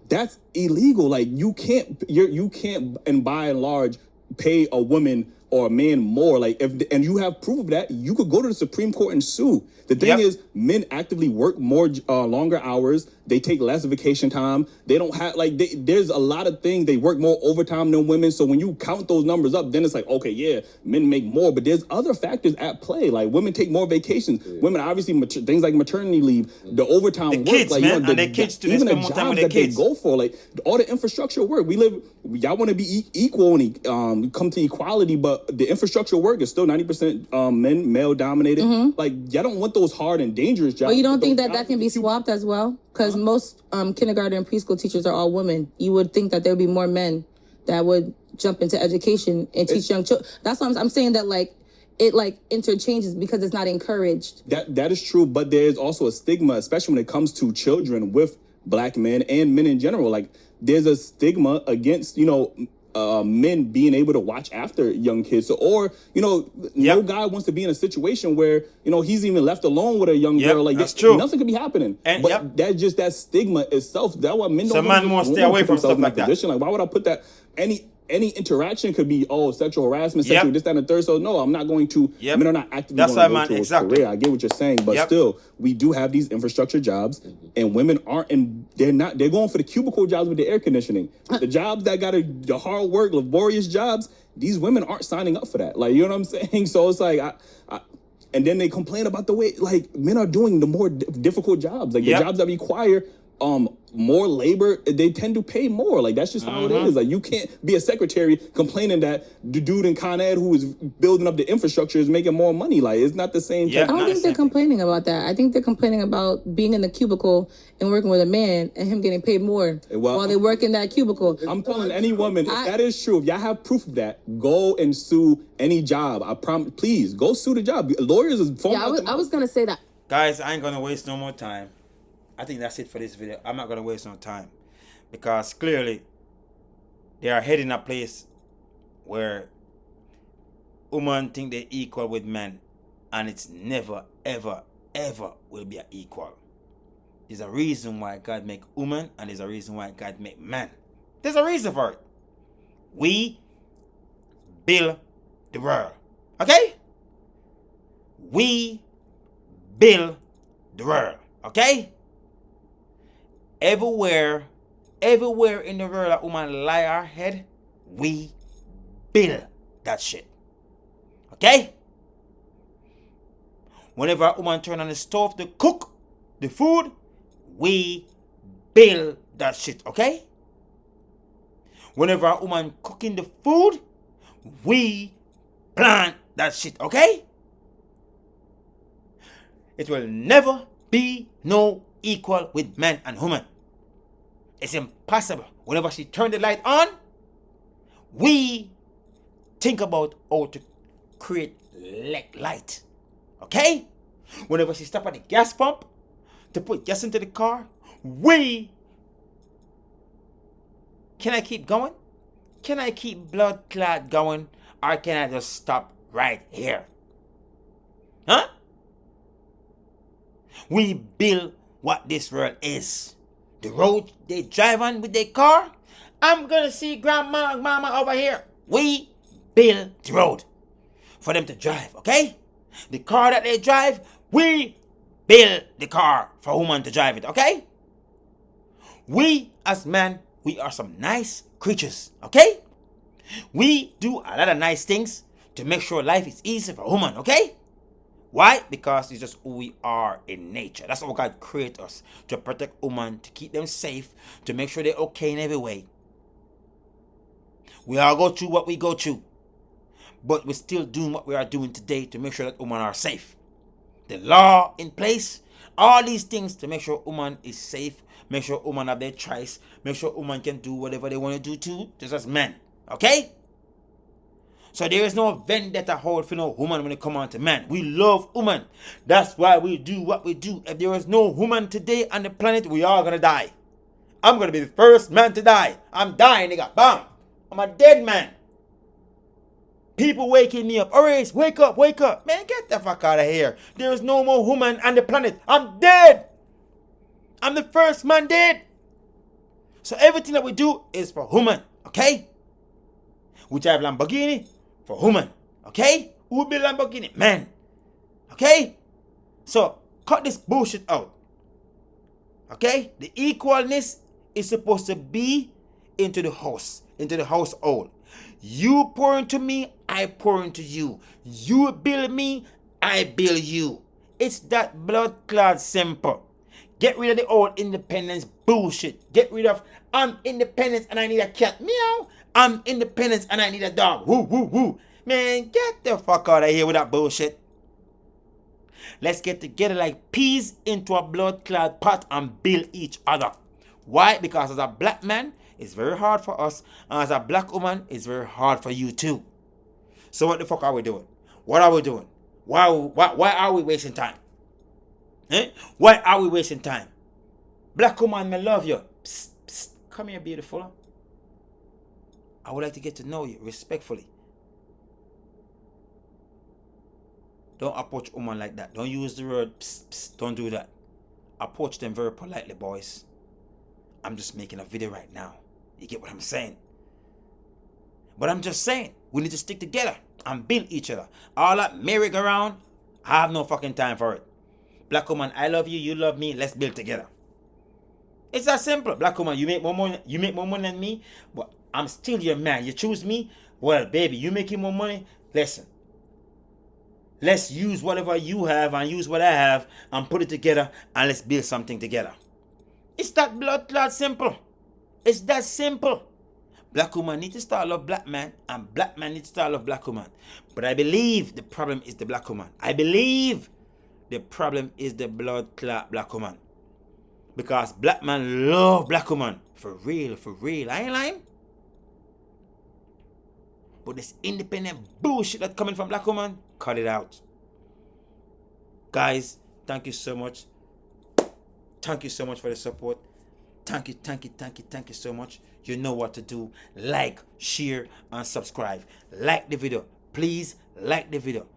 Speaker 5: That's illegal. Like you can't, and by and large, pay a woman or a man more. Like and you have proof of that, you could go to the Supreme Court and sue. The thing is, men actively work more longer hours. They take less vacation time. They don't have there's a lot of things. They work more overtime than women. So when you count those numbers up, then it's like, okay, yeah, men make more, but there's other factors at play. Like women take more vacations. Women obviously things like maternity leave, the overtime work,
Speaker 1: kids,
Speaker 5: like
Speaker 1: man, and their kids too.
Speaker 5: even
Speaker 1: they
Speaker 5: the
Speaker 1: spend more
Speaker 5: jobs
Speaker 1: time with their
Speaker 5: that
Speaker 1: kids.
Speaker 5: they go for, like all the infrastructure work. Y'all want to be equal and come to equality, but the infrastructure work is still 90% male dominated. Like y'all don't want those hard and dangerous jobs.
Speaker 6: But you don't think that can be swapped as well? Because most kindergarten and preschool teachers are all women. You would think that there would be more men that would jump into education and teach young children. That's what I'm saying, that like it like interchanges because it's not encouraged.
Speaker 5: That is true, but there's also a stigma, especially when it comes to children with black men and men in general. Like there's a stigma against, men being able to watch after young kids. Or, no guy wants to be in a situation where, he's even left alone with a young girl. Like
Speaker 1: that's true.
Speaker 5: Nothing could be happening.
Speaker 1: And
Speaker 5: but that's just that stigma itself. That's why men don't
Speaker 1: man more stay away from stuff like that.
Speaker 5: Like, why would I put that? Any interaction could be, sexual harassment, sexual this, that, and the third. So no, I'm not going to. Men are not actively going to go to a career. I get what you're saying, but still, we do have these infrastructure jobs, and women aren't, and they're not. They're going for the cubicle jobs with the air conditioning. The jobs that got the hard work, laborious jobs. These women aren't signing up for that. Like, you know what I'm saying? So it's like, and then they complain about the way like men are doing the more difficult jobs, like the jobs that require more labor, they tend to pay more. Like that's just how it is. Like you can't be a secretary complaining that the dude in Con Ed who is building up the infrastructure is making more money. Like it's not the same.
Speaker 6: I don't think they're complaining about that. I think they're complaining about being in the cubicle and working with a man and him getting paid more while they work in that cubicle.
Speaker 5: I'm telling any woman, if that is true, if y'all have proof of that, go and sue any job. I promise. Please go sue the job. Lawyers is phone.
Speaker 4: I was gonna say that.
Speaker 1: Guys, I ain't gonna waste no more time. I think that's it for this video. I'm not going to waste no time because clearly they are heading a place where women think they're equal with men, and it's never, ever, ever will be an equal. There's a reason why God make women, and there's a reason why God make men. There's a reason for it. We build the world. Okay? We build the world. Okay? Everywhere in the world a woman lie her head, we build that shit. Okay? Whenever a woman turn on the stove to cook the food, we build that shit. Okay? Whenever a woman cooking the food, we plant that shit. Okay? It will never be no equal with men and women. It's impossible. Whenever she turned the light on, we think about how to create light. Okay? Whenever she stop at the gas pump to put gas into the car, can I keep going? Can I keep blood clot going? Or can I just stop right here? Huh? We build what this world is. The road they drive on with their car. I'm gonna see grandma and mama over here. We build the road for them to drive, okay? The car that they drive, we build the car for women to drive it, okay? We as men, we are some nice creatures, okay? We do a lot of nice things to make sure life is easy for women, okay? Why? Because it's just who we are in nature. That's how God created us, to protect women, to keep them safe, to make sure they're okay in every way. We all go through what we go through, but we're still doing what we are doing today to make sure that women are safe. The law in place, all these things to make sure women is safe, make sure women have their choice, make sure women can do whatever they want to do too, just as men. Okay? So there is no vendetta hold for no woman when it comes on to men. We love women. That's why we do what we do. If there is no woman today on the planet, we are going to die. I'm going to be the first man to die. I'm dying, nigga. Bam. I'm a dead man. People waking me up. Alright, wake up, wake up. Man, get the fuck out of here. There is no more woman on the planet. I'm dead. I'm the first man dead. So everything that we do is for women. Okay? We drive Lamborghini for women. Okay? Who build Lamborghini? Men. Okay? So, cut this bullshit out. Okay? The equalness is supposed to be into the house, into the household. You pour into me, I pour into you. You build me, I build you. It's that blood clot simple. Get rid of the old independence bullshit. Get rid of I'm independent and I need a cat. Meow. I'm independent and I need a dog. Woo, woo, woo. Man, get the fuck out of here with that bullshit. Let's get together like peas into a blood clot pot and build each other. Why? Because as a black man, It's very hard for us. And as a black woman, it's very hard for you too. So what the fuck are we doing? What are we doing? Why are we wasting time? Eh? Why are we wasting time? Black woman, I love you. Psst, psst. Come here, beautiful. I would like to get to know you respectfully. Don't approach women like that. Don't use the word psst, psst. Don't do that. Approach them very politely, boys. I'm just making a video right now. You get what I'm saying? But I'm just saying, we need to stick together and build each other. All that merry-go-round, I have no fucking time for it. Black woman, I love you, you love me, let's build together. It's that simple. Black woman, you make more money than me, but I'm still your man. You choose me, well, baby, you making more money, listen. Let's use whatever you have and use what I have and put it together and let's build something together. It's that blood clot simple. It's that simple. Black woman need to start love black man and black man need to start love black woman. But I believe the problem is the black woman. I believe the problem is the blood clot black woman. Because black man love black woman. For real, for real. I ain't lying. But this independent bullshit that's coming from black woman, cut it out. Guys, thank you so much. Thank you so much for the support. Thank you so much. You know what to do. Like, share, and subscribe. Like the video. Please like the video.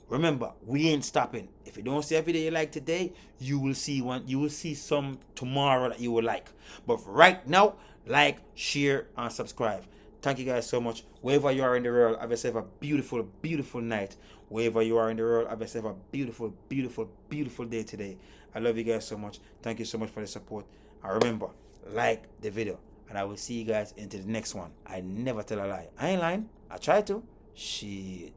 Speaker 1: Remember, we ain't stopping. If you don't see a video you like today, you will see one. You will see some tomorrow that you will like. But right now, like, share, and subscribe. Thank you guys so much. Wherever you are in the world, have yourself a beautiful, beautiful night. Wherever you are in the world, have yourself a beautiful, beautiful, beautiful day today. I love you guys so much. Thank you so much for the support. And remember, like the video. And I will see you guys into the next one. I never tell a lie. I ain't lying. I try to. Shit.